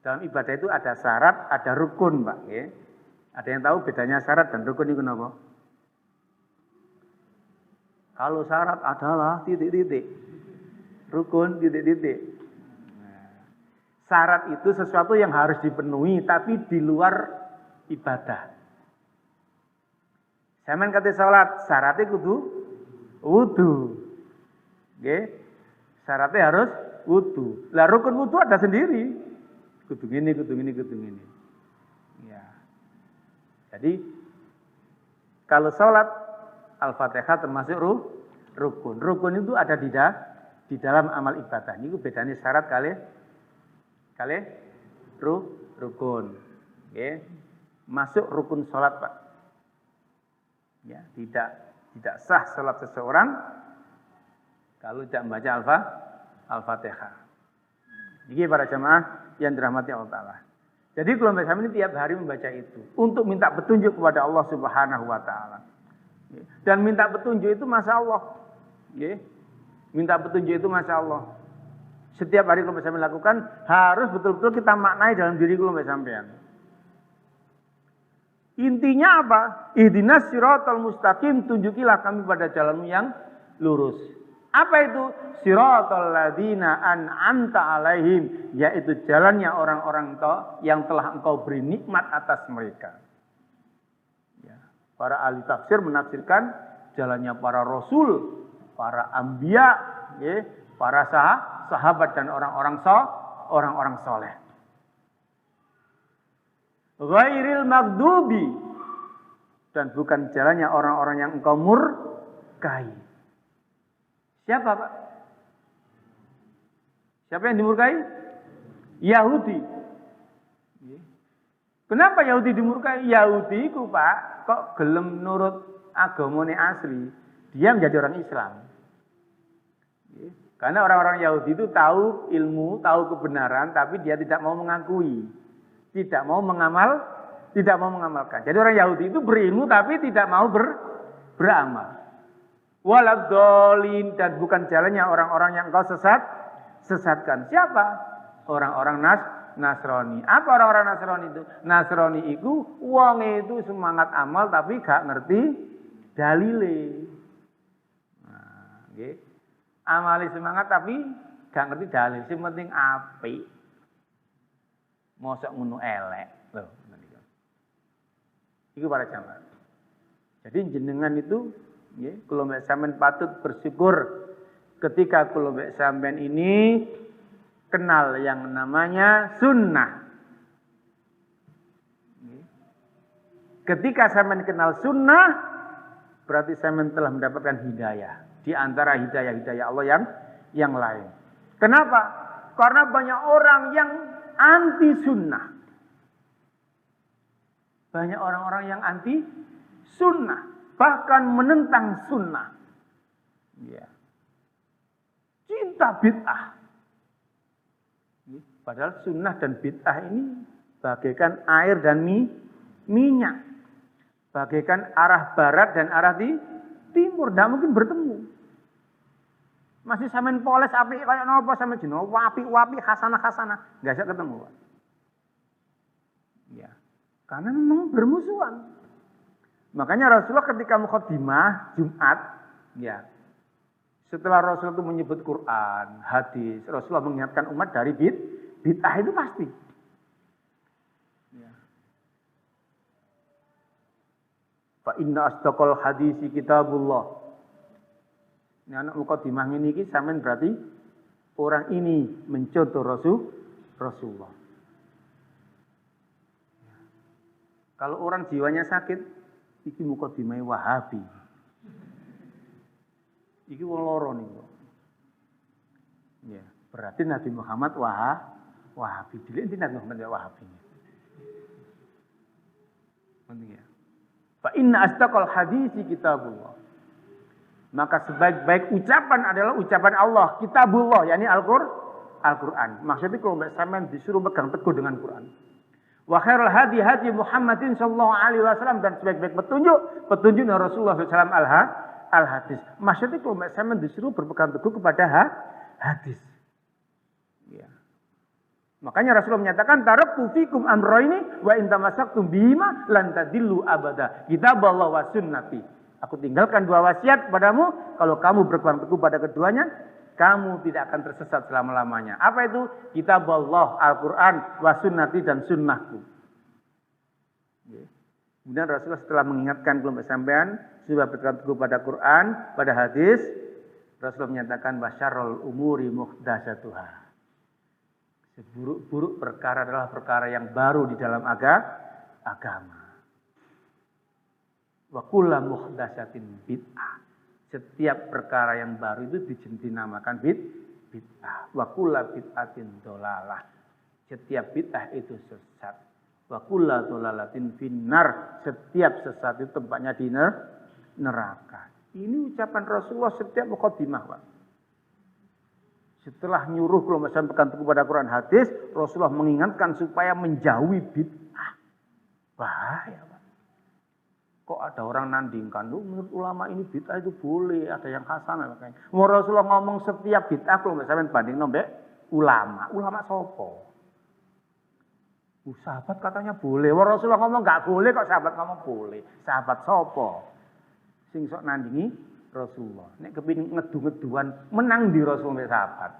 Dalam ibadah itu ada syarat, ada rukun, Pak. Ada yang tahu bedanya syarat dan rukun itu kenapa? Kalau syarat adalah titik-titik, rukun titik-titik. Syarat itu sesuatu yang harus dipenuhi, tapi di luar ibadah. Sampeyan kate salat, syaratnya kudu wudu. Nggih. Syaratnya harus wudu. Lah rukun wudu ada sendiri. Kudu ngene, kudu ngene, kudu ngene. Ya. Jadi kalau salat Al-Fatihah termasuk rukun. Rukun itu ada di dalam amal ibadah. Ini bedanya syarat kali rukun. Okay. Masuk rukun salat, Pak. Ya, tidak sah salat seseorang kalau tidak membaca Al-Fatihah. Ini para jamaah yang dirahmati Allah Ta'ala. Jadi kelompok kami ini tiap hari membaca itu untuk minta petunjuk kepada Allah Subhanahu wa Ta'ala. Dan minta petunjuk itu Masya Allah. Minta petunjuk itu Masya Allah. Setiap hari kelompok sampean lakukan harus betul-betul kita maknai dalam diri kelompok sampean. Intinya apa? Ihdinas siratal mustaqim, tunjukilah kami pada jalanmu yang lurus. Apa itu? Siratal ladzina an'amta alaihim, yaitu jalannya orang-orang yang telah engkau beri nikmat atas mereka. Para ahli tafsir menafsirkan jalannya para rasul, para anbiya, para sahabat dan orang-orang soleh. Ghairil maghdubi, dan bukan jalannya orang-orang yang engkau murkai. Siapa, Pak? Siapa yang dimurkai? Yahudi. Kenapa Yahudi dimurkai? Yahudi itu, Pak, kok gelem nurut agamane asli, dia menjadi orang Islam. Karena orang-orang Yahudi itu tahu ilmu, tahu kebenaran, tapi dia tidak mau mengakui, tidak mau mengamalkan. Jadi orang Yahudi itu berilmu tapi tidak mau beramal. Waladhdallin, dan bukan jalannya orang-orang yang kau sesatkan. Siapa? Orang-orang Nasrani. Apa orang-orang Nasrani itu? Nasrani itu wong itu semangat amal tapi gak ngerti dalile. Nah, nggih. Amali semangat tapi gak ngerti dalil. Sing penting apik. Mosok ngono elek. Loh, iku para jamaah. Jadi jenengan itu nggih, kula mek sampean patut bersyukur ketika kula mek sampean ini kenal yang namanya sunnah. Ketika sampean kenal sunnah, berarti sampean telah mendapatkan hidayah di antara hidayah-hidayah Allah yang lain. Kenapa? Karena banyak orang yang anti sunnah. Banyak orang-orang yang anti sunnah, bahkan menentang sunnah. Ya. Cinta bid'ah. Padahal sunnah dan bid'ah ini bagaikan air dan minyak. Bagaikan arah barat dan arah timur. Tidak mungkin bertemu. Masih sampean poles api kayak nopo sama jeno wapi hasanah. Enggak bisa ketemu, Pak. Ya. Karena memang bermusuhan. Makanya Rasulullah ketika mukhaddimah Jumat, ya. Setelah Rasulullah itu menyebut Quran, hadis, Rasulullah mengingatkan umat dari bid'ah itu pasti. Ya. Fa inna asdaqal hadisi kitabullah. Ini anak mukhaddimah ini sampean berarti orang ini mencontoh Rasulullah. Kalau orang jiwanya sakit, iki mukhaddimah Wahabi. Iki wong loro niku. Ya, berarti Nabi Muhammad Wahabi. Dilihat Nabi Muhammad Wahabi. Penting ya. Fa inna asdaqal hadisi kitabullah. Maka sebaik-baik ucapan adalah ucapan Allah, kitabullah, yakni Al-Qur'an. Maksudnya kalau mbak sampean disuruh pegang teguh dengan Quran. Wa khairul hadi Muhammadin sallallahu alaihi wasallam, dan sebaik-baik petunjuk Rasulullah SAW al-hadis. Maksudnya kalau mbak sampean disuruh berpegang teguh kepada hadis. Ya. Makanya Rasulullah menyatakan taraktu fikum amrayni wa in tamassaktum bihima lan tadillu abada. Kitaballah wa sunnati. Aku tinggalkan dua wasiat kepadamu, kalau kamu berpegang teguh pada keduanya, kamu tidak akan tersesat selama-lamanya. Apa itu? Kitab Allah, Al-Quran, wa sunnati, dan sunnahku. Kemudian Rasulullah setelah mengingatkan kelompok sampean sudah berpegang teguh pada Quran, pada hadis, Rasulullah menyatakan wasyarrul umuri muhdatsatuha. Seburuk-buruk perkara adalah perkara yang baru di dalam agama. Wa kullu muhdatsatin bid'ah. Setiap perkara yang baru itu dinamakan bid'ah. Wa kullu bid'atin dhalalah. Setiap bid'ah itu sesat. Wa kullu dhalalatin finnar. Setiap sesat itu tempatnya di neraka. Ini ucapan Rasulullah setiap mukhaddimah, Pak. Setelah nyuruh kelompok sampean pegang teguh pada Quran hadis, Rasulullah mengingatkan supaya menjauhi bid'ah. Bahaya, Pak. Kok ada orang nandingkan, menurut ulama ini bid'ah itu boleh, ada yang hasanah makanya. Rasulullah ngomong setiap bid'ah kalau nggak sampean banding nombek ulama sopo. Sahabat katanya boleh. Rasulullah ngomong nggak boleh, kok sahabat ngomong boleh. Sahabat sopo? Sing sok nandingi Rasulullah. Nek kepingin ngedu-ngeduan, menang di Rasulullah sahabat.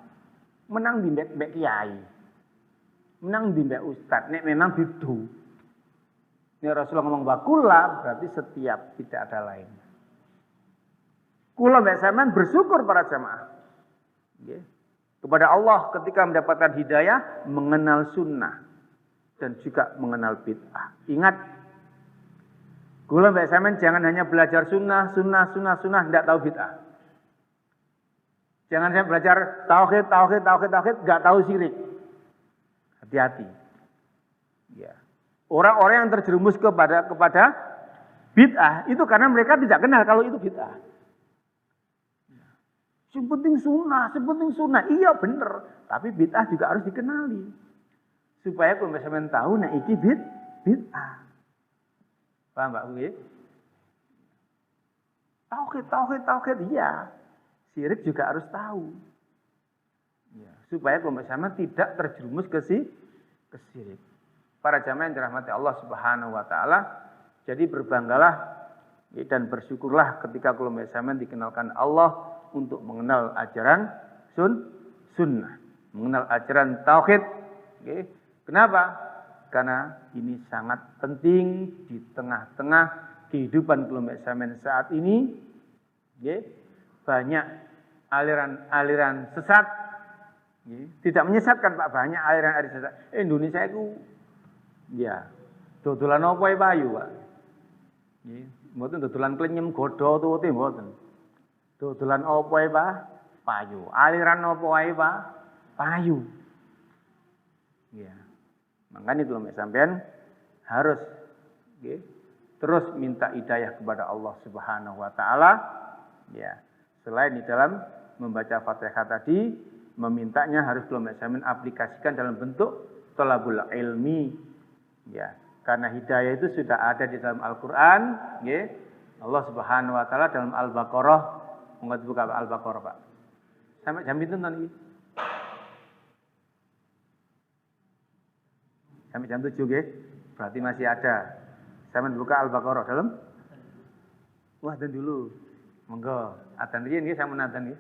Menang di mbek kiai. Menang di mbek ustad. Nek memang bidu. Ini Rasulullah ngomong bakula, berarti setiap, tidak ada lain. Kula mbak sampean bersyukur para jamaah. Okay. Kepada Allah ketika mendapatkan hidayah, mengenal sunnah. Dan juga mengenal bid'ah. Ingat, kula mbak sampean jangan hanya belajar sunnah, tidak tahu bid'ah. Jangan saya belajar tauhid, nggak tahu syirik. Hati-hati. Ya. Orang-orang yang terjerumus kepada bid'ah itu karena mereka tidak kenal kalau itu bid'ah. Yang penting sunnah. Iya bener, tapi bid'ah juga harus dikenali. Supaya pembesaran tahu nah iki bid'ah. Paham Mbak Uye? Tauhid, iya. Syirik juga harus tahu. Ya, supaya pembesaran tidak terjerumus ke syirik. Para jamaah yang dirahmati Allah Subhanahu wa taala, jadi berbanggalah dan bersyukurlah ketika kelompok sampean dikenalkan Allah untuk mengenal ajaran sunnah, mengenal ajaran tauhid. Okay. Kenapa? Karena ini sangat penting di tengah-tengah kehidupan kelompok sampean saat ini. Okay. Banyak aliran-aliran sesat. Okay. Tidak menyesatkan Pak, banyak aliran-aliran sesat. Indonesia itu ya, dodolan apa bayu, Pak? Nggih, mboten dodolan klenyem godho tuwute mboten. Dodolan apa wae, Pak? Payu. Aliran apa wae, Pak? Payu. Ya. Makanya kalau sampean harus nggih, terus minta hidayah kepada Allah Subhanahu wa taala ya. Selain di dalam membaca Fatihah tadi, memintanya harus kalau sampean aplikasikan dalam bentuk thalabul ilmi ya. Karena hidayah itu sudah ada di dalam Al-Qur'an nggih. Allah Subhanahu wa taala dalam Al-Baqarah, monggo buka Al-Baqarah, Pak. Sampai jam pinten niki? Sampai jam 7 nggih. Berarti masih ada. Sampeyan buka Al-Baqarah dalam. Wah, dan dulu. Monggo, adzan riyen nggih sampeyan adzan nggih.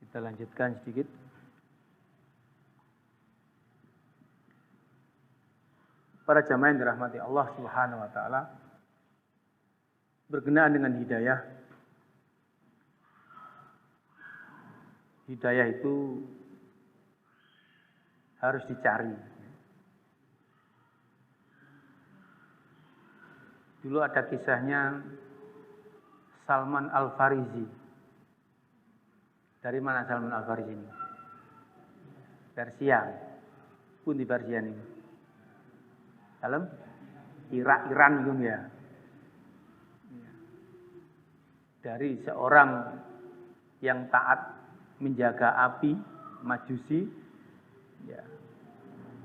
Kita lanjutkan sedikit. Para jamaah yang dirahmati Allah Subhanahu wa taala, berkenaan dengan hidayah. Hidayah itu harus dicari. Dulu ada kisahnya Salman Al-Farisi. Dari mana Salman Al-Farisi ini? Persia. Pun di Persia ini. Dalam Iran gitu ya. Dari seorang yang taat menjaga api, Majusi, ya.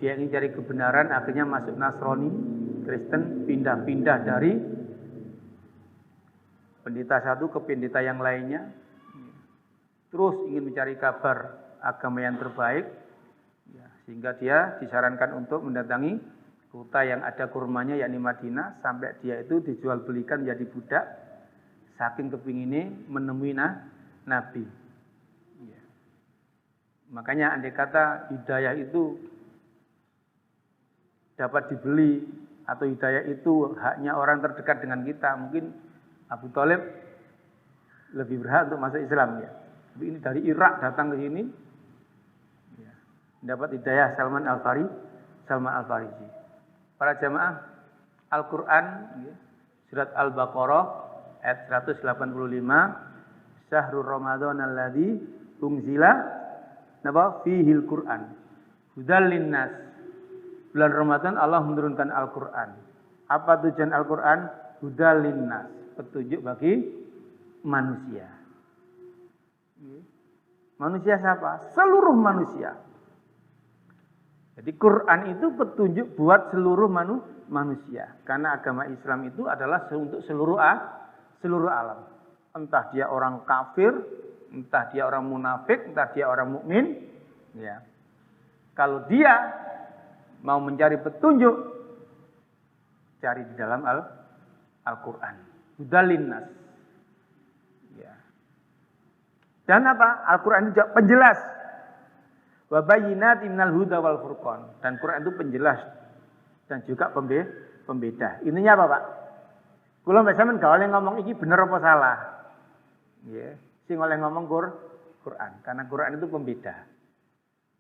Dia ingin cari kebenaran, akhirnya masuk Nasrani, Kristen, pindah-pindah dari pendeta satu ke pendeta yang lainnya. terus ingin mencari kabar agama yang terbaik, ya, sehingga dia disarankan untuk mendatangi kota yang ada kurmanya yakni Madinah, sampai dia itu dijual belikan menjadi budak saking kepinginnya menemui Nabi. Ya. Makanya andai kata hidayah itu dapat dibeli atau hidayah itu haknya orang terdekat dengan kita, mungkin Abu Thalib lebih berhak untuk masuk Islam ya. Tapi ini dari Irak datang ke sini, ya, dapat hidayah Salman Al-Farisi. Para jamaah, Al-Quran, ya, surat Al-Baqarah ayat 185, Syahrul Ramadan alladzi unzila fihil Quran hudal linnas. Bulan Ramadan Allah menurunkan Al-Quran. Apa tujuan Al-Quran? Hudal linnas, petunjuk bagi manusia. Manusia siapa? Seluruh manusia. Jadi Quran itu petunjuk buat seluruh manusia. Karena agama Islam itu adalah untuk seluruh alam. Entah dia orang kafir, entah dia orang munafik, entah dia orang mukmin. Ya. Kalau dia mau mencari petunjuk, cari di dalam Al-Quran. Hudal linnas. Ya. Dan apa? Al-Quran itu penjelas. Wa bayyinatin minal huda wal furqan. Dan Quran itu penjelas dan juga pembeda. Intinya apa, Pak? Kula mbek sampean gak oleh ngomong iki bener apa salah. Ya, sing oleh ngomong Quran, karena Quran itu pembeda.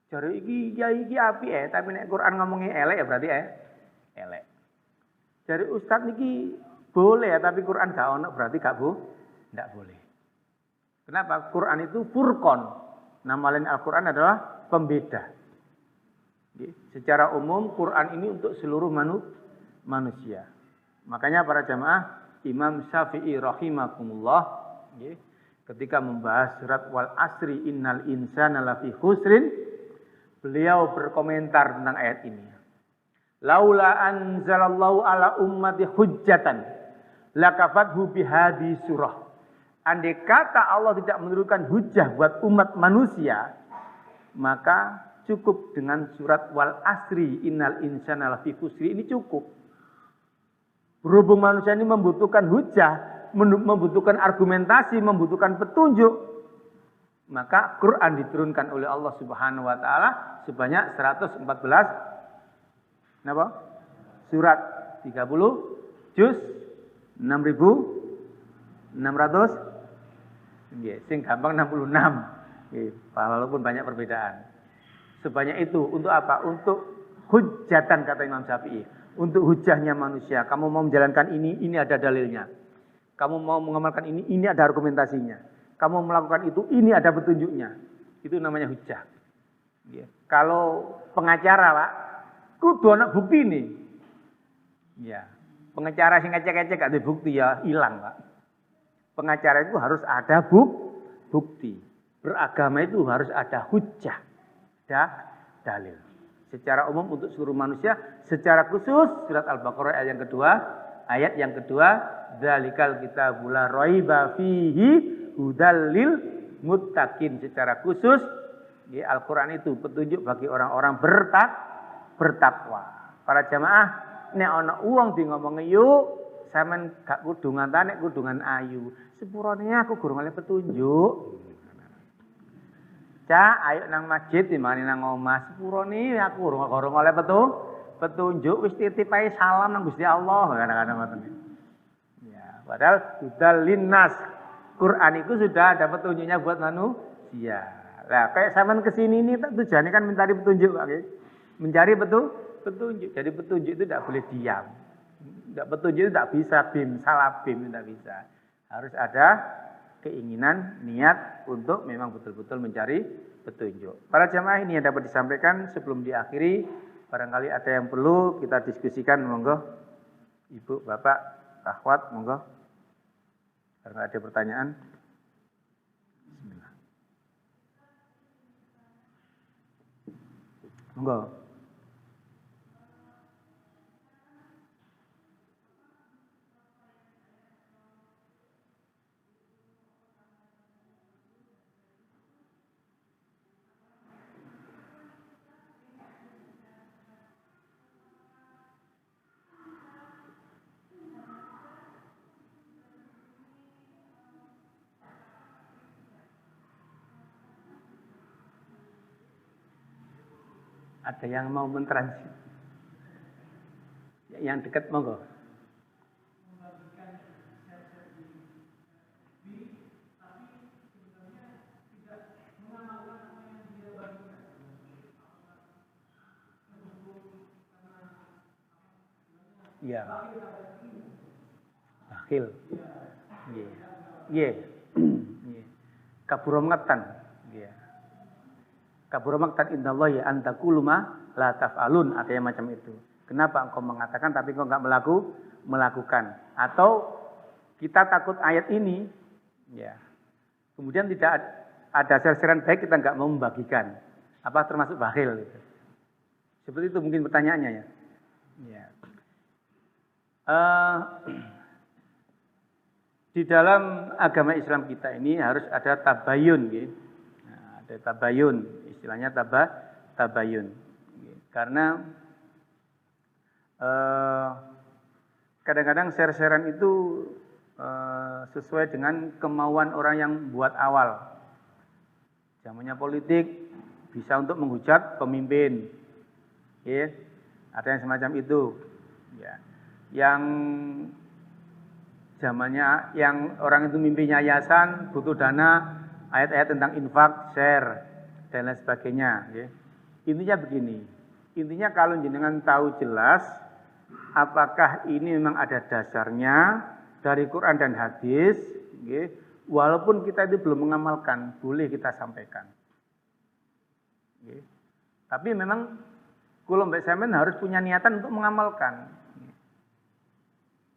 Jare iki apik tapi nek Quran ngomongnya elek ya berarti elek. Jare ustaz niki boleh ya, tapi Quran gak ono berarti ndak boleh. Kenapa? Quran itu furqan. Nama lain Al-Quran adalah pembeda. Secara umum Quran ini untuk seluruh manusia. Makanya para jamaah, Imam Syafi'i rahimakumullah, ketika membahas surat wal asri innal insana lafi khusrin, beliau berkomentar tentang ayat ini. Laula anzalallahu ala ummati hujjatan lakafathu bihadi surah. Andai kata Allah tidak menurunkan hujjah buat umat manusia, maka cukup dengan surat wal asri innal insana lafi khusri ini cukup. Berhubung manusia ini membutuhkan hujjah, membutuhkan argumentasi, membutuhkan petunjuk, maka Quran diturunkan oleh Allah Subhanahu wa taala sebanyak 114 surat 30 juz 6.600 sing gampang 66. Walaupun banyak perbedaan. Sebanyak itu untuk apa? Untuk hujjatan kata Imam Syafi'i. Untuk hujahnya manusia. Kamu mau menjalankan ini ada dalilnya. Kamu mau mengamalkan ini ada argumentasinya. Kamu melakukan ini ada petunjuknya. Itu namanya hujah. Kalau pengacara, Pak, kudu ana bukti nih. Ya. Pengacara sing ngecek-ngecek gak ada bukti ya hilang, Pak. Pengacara itu harus ada bukti. Beragama itu harus ada hujah, dalil. Secara umum untuk seluruh manusia, secara khusus surat Al-Baqarah ayat yang kedua, dzalikal kitabul la raiba fihi hudal lil muttaqin. Secara khusus, Al-Qur'an itu petunjuk bagi orang-orang bertakwa. Para jamaah, nek ana wong di ngomongi yuk sampean gak kudu ngantane kudungan ayu. Sepurane aku gurung oleh petunjuk. Cak, ayo nang masjid dimane nang omah. Sepurane aku gurung oleh petunjuk wis titip ae salam nang Gusti Allah kadang-kadang ngoten. Ya, padahal hudal linnas. Quran itu sudah ada petunjuknya buat manusia. Lah, kayak sampean kesini ini tujuannya kan mencari petunjuk, Pak. Mencari petunjuk. Jadi petunjuk itu tidak boleh diam. Tidak petunjuk itu tidak bisa salah tidak bisa. Harus ada keinginan, niat untuk memang betul-betul mencari petunjuk. Para jamaah ini yang dapat disampaikan sebelum diakhiri, barangkali ada yang perlu kita diskusikan, monggo. Ibu, Bapak, akhwat, monggo. Kalau ada pertanyaan. Bismillah. Monggo. Ada yang mau mentransit? Yang dekat monggo. Iya. Bakhil. Iya. Iya. Kabura maqtan. Iya. Kabura maqtan indallahi an taqulu ma la taf'alun, ada yang macam itu. Kenapa engkau mengatakan tapi engkau enggak melakukan? Atau kita takut ayat ini, ya. Kemudian tidak ada serseran baik kita enggak mau membagikan. Apa termasuk bakhil gitu. Seperti itu mungkin pertanyaannya ya. Ya. Di dalam agama Islam kita ini harus ada tabayun, gitu. Nah, ada tabayun, istilahnya tabayun. Karena kadang-kadang share-sharean itu sesuai dengan kemauan orang yang buat awal. Zamannya politik bisa untuk menghujat pemimpin, ya. Ada yang semacam itu, ya. Yang zamannya yang orang itu mimpi yayasan, butuh dana, ayat-ayat tentang infak, share dan lain sebagainya, ya. Intinya begini, intinya kalau jenengan tahu jelas apakah ini memang ada dasarnya dari Quran dan hadis, ya, walaupun kita itu belum mengamalkan, boleh kita sampaikan, ya. Tapi memang kalau Mbak Samen harus punya niatan untuk mengamalkan.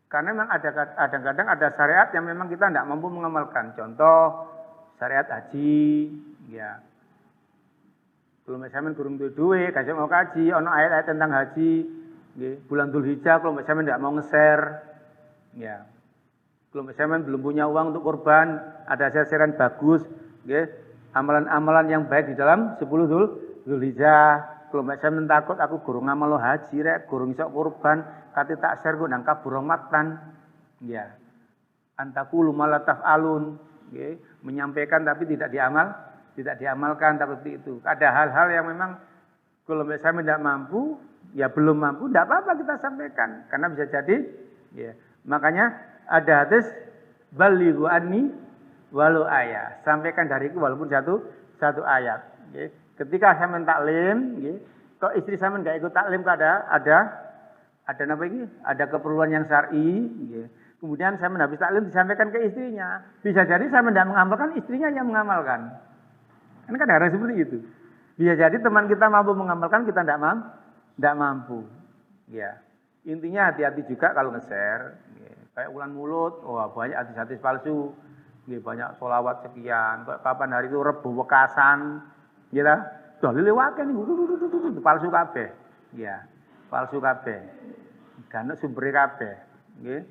Karena memang ada kadang-kadang ada syariat yang memang kita tidak mampu mengamalkan. Contoh syariat haji, ya. Kalau misalnya kurang duit, kasih mau kaji, ono ayat-ayat tentang haji, ya. Bulan Dzulhijjah kalau misalnya tidak mau nge-share, ya. Kalau misalnya belum punya uang untuk kurban, ada share-sharean bagus, ya. Amalan-amalan yang baik di dalam 10 Dzulhijjah. Kalau misalnya takut aku gurung ngamal haji, rek, gurung isok kurban, kate tak share gue nangkap burung matan, ya. Antakulu malah taf'alun, ya. Menyampaikan tapi tidak diamalkan seperti itu. Ada hal-hal yang memang kalau misalnya tidak mampu, ya belum mampu, tidak apa-apa kita sampaikan, karena bisa jadi, ya. Makanya ada hadis balighu anni walau ayat, sampaikan dariku walaupun satu ayat, ya. Ketika saya mentaklim, ya, kok istri saya nggak ikut taklim, ada apa ini? Ada keperluan yang syar'i, ya. Kemudian saya habis taklim disampaikan ke istrinya. Bisa jadi saya tidak mengamalkan, istrinya yang mengamalkan. Kan kadang-kadang seperti itu. Bisa jadi teman kita mampu mengamalkan, kita tidak mampu. Ya. Intinya hati-hati juga kalau nge-share. Ya. Kayak ulan mulut, wah banyak hadis-hadis palsu. Ya, banyak sholawat sekian. Kapan hari itu Rebo Wekasan. Ya, dalile wae niku palsu kabeh. Ya, palsu kabeh. Karena sumbere kabeh, nggih.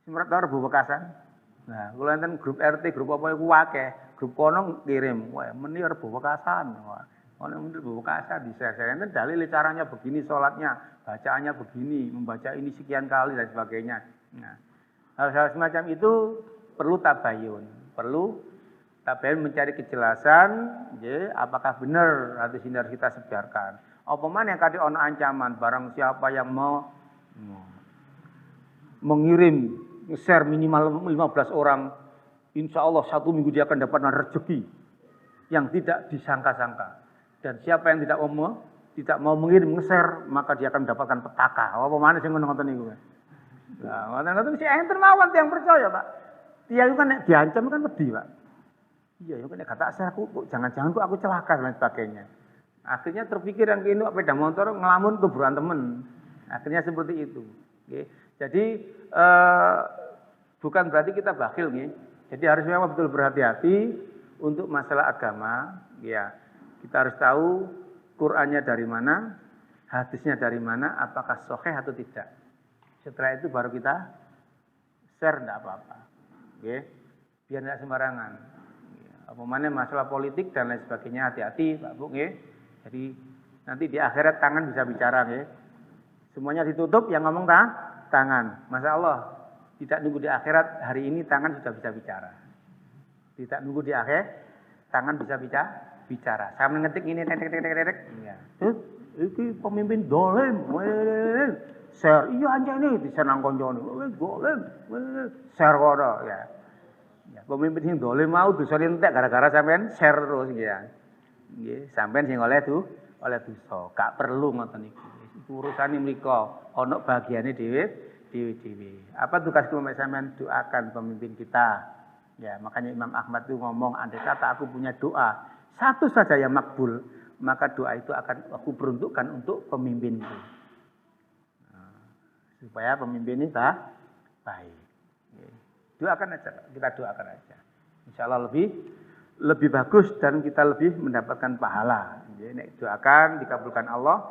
Semrat Rebo Wekasan. Nah, kula enten grup RT, grup apa iku akeh. Grup kono kirim, wah meni Rebo Wekasan. Wah, ono Rebo Wekasan di-share. Enten dalile caranya begini salatnya, bacaannya begini, membaca ini sekian kali dan sebagainya. Nah, hal-hal semacam itu perlu tabayun, mencari kejelasan, ya, apakah benar hadis ini harus kita sebarkan. Apa mana yang kadang ono ancaman, barang siapa yang mau mengirim share minimal 15 orang, insya Allah 1 minggu dia akan dapat rezeki yang tidak disangka-sangka. Dan siapa yang tidak mau mengirim nge-share, maka dia akan mendapatkan petaka. Apa mana sih ngono-ngono niku? Nah, ngoten-ngoten si enten mawon yang percaya, Pak. Dia itu kan diancam kan pedih, Pak. Iya, ya kan kata saya aku jangan-jangan aku celaka dan sebagainya. Akhirnya terpikir yang kini sepeda motor ngelamun kuburan temen. Akhirnya seperti itu. Okay. Jadi bukan berarti kita bakhil, nih. Jadi harus memang betul berhati-hati untuk masalah agama. Ya, kita harus tahu Qur'annya dari mana, hadisnya dari mana, apakah sahih atau tidak. Setelah itu baru kita share, tidak apa-apa. Okay. Biar tidak sembarangan. Apa mana masalah politik dan lain sebagainya, hati-hati Pak Bu, nggih. Jadi nanti di akhirat tangan bisa bicara, nggih. Semuanya ditutup, yang ngomong tangan. Masya Allah, tidak nunggu di akhirat, hari ini tangan sudah bisa bicara. Tidak nunggu di akhir, tangan bisa bicara. Saya mengetik ini, ya. iki pemimpin dolim, share iya anjane disenang koncone, dolim, share kono ya. Ya, pemimpin sing dolim mau dosa entek gara-gara sampean share terus ya. Nggih, sampean sing oleh dosa, gak perlu ngoten niku. Iku urusane mriko, ana bagiane dhewe. Apa tugas kelompok sampean? Doakan pemimpin kita. Ya, makanya Imam Ahmad itu ngomong, andai kata aku punya doa satu saja yang makbul, maka doa itu akan aku peruntukkan untuk pemimpinku. Nah, supaya pemimpin ini baik. Doakan aja, kita doakan aja. Insya Allah lebih bagus dan kita lebih mendapatkan pahala. Nek doakan dikabulkan Allah,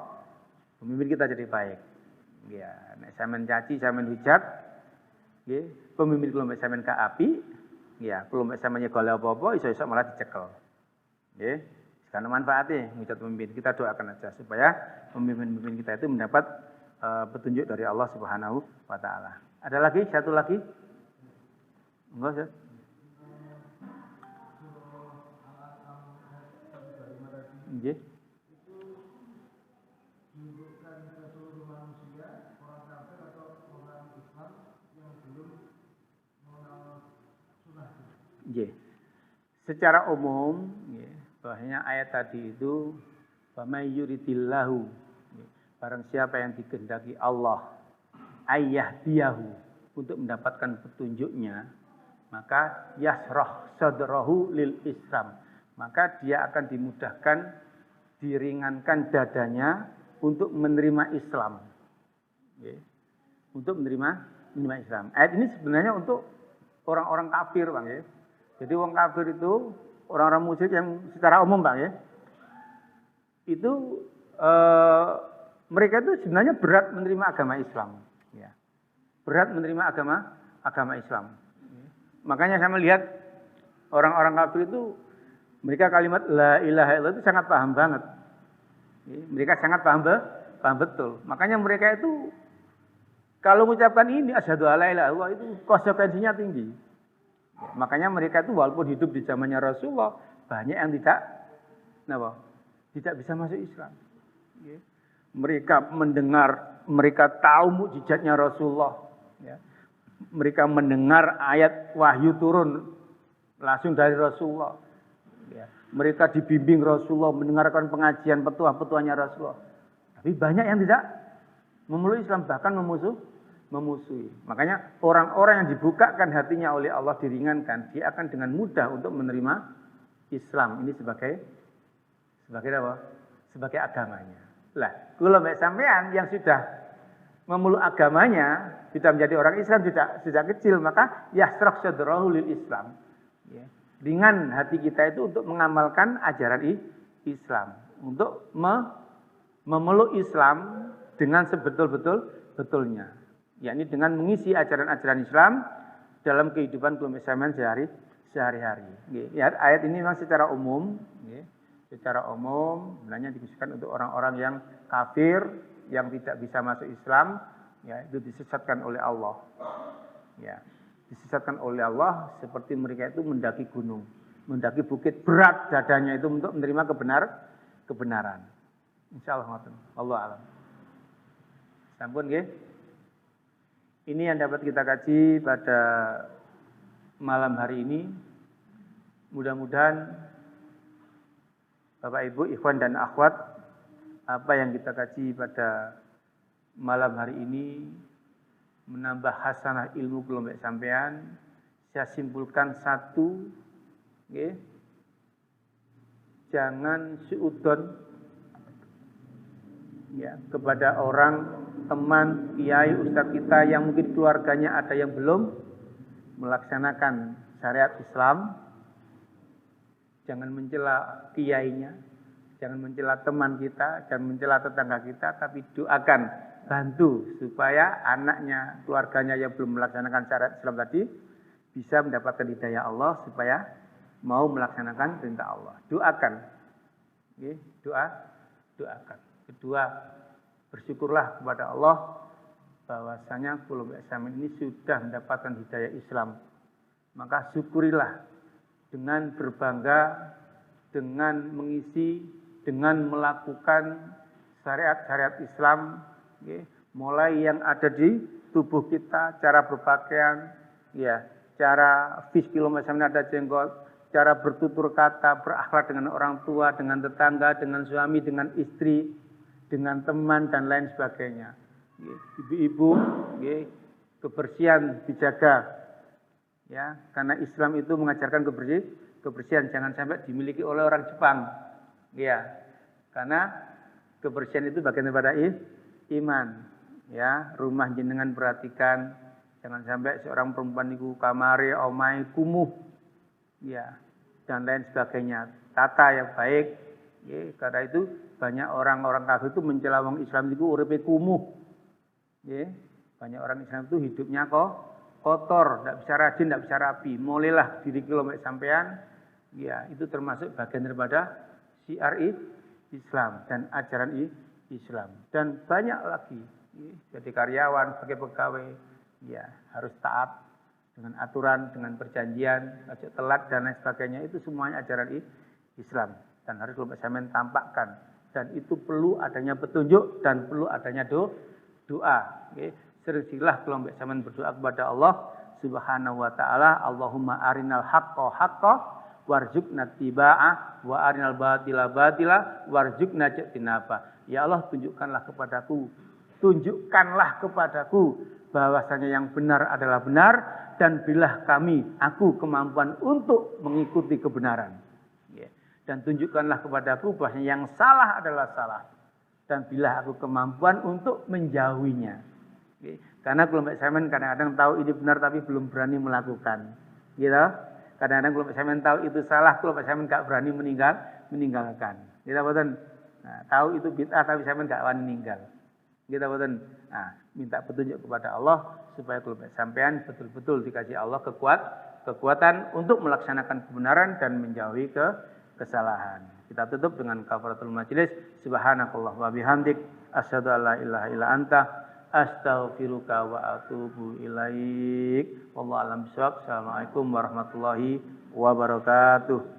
pemimpin kita jadi baik. Ya, nek sampean caci, sampean hujat, nggih, pemimpin kelompok sampean ka api, ya, kelompok sampean nyegol apa-apa iso-iso malah dicekel. Nggih, karena manfaatnya ngucat pemimpin. Kita doakan aja supaya pemimpin-pemimpin kita itu mendapat petunjuk dari Allah Subhanahu wa taala. Ada lagi? Satu lagi? Enggak, ya? Nggih. Nggih. Secara umum, nggih, bahwasanya ayat tadi itu "Wa may yuridillahu", barang siapa yang dikehendaki Allah ayyahdiyahu, untuk mendapatkan petunjuknya, maka yasrah sadrahu lil Islam, maka dia akan dimudahkan, diringankan dadanya untuk menerima Islam. Nggih. Untuk menerima Islam. Ayat ini sebenarnya untuk orang-orang kafir, Bang, ya. Jadi orang kafir itu orang-orang musyrik yang secara umum, Bang, ya. Itu mereka itu sebenarnya berat menerima agama Islam, ya. Berat menerima agama Islam. Makanya saya melihat orang-orang kafir itu mereka kalimat la ilaha illallah itu sangat paham banget. Mereka sangat paham betul. Makanya mereka itu kalau mengucapkan ini asyhadu alla ilaha illallah itu konsekuensinya tinggi. Makanya mereka itu walaupun hidup di zamannya Rasulullah, banyak yang tidak bisa masuk Islam. Mereka mendengar, mereka tahu mukjizatnya Rasulullah. Mereka mendengar ayat wahyu turun langsung dari Rasulullah. Mereka dibimbing Rasulullah, mendengarkan pengajian petuah-petuahnya Rasulullah. Tapi banyak yang tidak memeluk Islam, bahkan memusuhi. Makanya orang-orang yang dibukakan hatinya oleh Allah, diringankan, dia akan dengan mudah untuk menerima Islam ini sebagai apa? Sebagai agamanya. Lah, kalau sampean yang sudah memeluk agamanya, sudah menjadi orang Islam sejak kecil, maka yasrah sadrahu lil Islam. Ya. Ringan hati kita itu untuk mengamalkan ajaran Islam, untuk memeluk Islam dengan sebetul-betulnya. Yakni dengan mengisi ajaran-ajaran Islam dalam kehidupan kelompok sampean sehari-hari. Ya, ayat ini memang secara umum, secara umum sebenarnya dikhususkan untuk orang-orang yang kafir, yang tidak bisa masuk Islam, ya, itu disesatkan oleh Allah. Ya, disesatkan oleh Allah seperti mereka itu mendaki gunung, mendaki bukit, berat dadanya itu untuk menerima kebenaran. Insyaallah Allah alam. Sampun nggih. Ini yang dapat kita kaji pada malam hari ini. Mudah-mudahan Bapak Ibu, ikhwan dan akhwat, apa yang kita kaji pada malam hari ini menambah hasanah ilmu kelompok sampean. Saya simpulkan satu, okay? Jangan suudon, ya, kepada orang, teman, kiai, ustadz kita yang mungkin keluarganya ada yang belum melaksanakan syariat Islam. Jangan mencela kiainya, jangan mencela teman kita, jangan mencela tetangga kita, tapi doakan, bantu supaya anaknya, keluarganya yang belum melaksanakan syariat Islam tadi bisa mendapatkan hidayah Allah supaya mau melaksanakan perintah Allah. Doakan, okay? Doakan. Kedua, bersyukurlah kepada Allah bahwasanya kelompok Islam ini sudah mendapatkan hidayah Islam. Maka syukurilah dengan berbangga, dengan mengisi, dengan melakukan syariat-syariat Islam, ya, mulai yang ada di tubuh kita, cara berpakaian, ya, cara fiskil macamnya ada jenggot, cara bertutur kata, berakhlak dengan orang tua, dengan tetangga, dengan suami, dengan istri, dengan teman dan lain sebagainya. Ya, ibu-ibu, ya, kebersihan dijaga, ya, karena Islam itu mengajarkan kebersihan jangan sampai dimiliki oleh orang Jepang, ya, karena kebersihan itu bagian daripada iman, ya. Rumah jenengan perhatikan, jangan sampai seorang perempuan itu kamare omai kumuh, ya, dan lain sebagainya. Tata yang baik, ya, karena itu banyak orang-orang kafir itu mencela wong Islam itu uripe kumuh, ya. Banyak orang Islam itu hidupnya kotor, tidak bisa rajin, tidak bisa rapi. Mulailah diri kilometer sampean, ya, itu termasuk bagian daripada syiar Islam dan ajaran Islam. Dan banyak lagi, ya, jadi karyawan, sebagai pegawai, ya, harus taat dengan aturan, dengan perjanjian, pajak telat dan lain sebagainya. Itu semuanya ajaran Islam dan harus kelompok sampean tampakkan. Dan itu perlu adanya petunjuk dan perlu adanya doa. Okay. Sering-seringlah kelompok sampean berdoa kepada Allah Subhanahu wa taala, Allahumma arinal haqqo haqqo warzuqna tiba'ah wa arinal batila batila warzuqna ijtinaba. Ya Allah, tunjukkanlah kepadaku bahwasanya yang benar adalah benar dan berilah aku kemampuan untuk mengikuti kebenaran. Dan tunjukkanlah kepadaku bahwasanya yang salah adalah salah dan berilah aku kemampuan untuk menjauhinya. Karena kelompok sampean kadang-kadang tahu ini benar tapi belum berani melakukan. Gitu. Kadang-kadang kelompok sampean tahu itu salah, kelompok sampean enggak berani meninggalkan. Gitu boten. Nah, tahu itu bid'ah tapi sampean enggak wani meninggal. Gitu boten. Nah, minta petunjuk kepada Allah supaya kelompok sampean betul-betul dikasih Allah kekuatan untuk melaksanakan kebenaran dan menjauhi kesalahan. Kita tutup dengan kafaratul majelis. Subhanakallah wa bihamdik asyhadu an la ilaha illa anta astaghfiruka wa atubu ilaik. Wallahu a'lam bishawab. Assalamualaikum warahmatullahi wabarakatuh.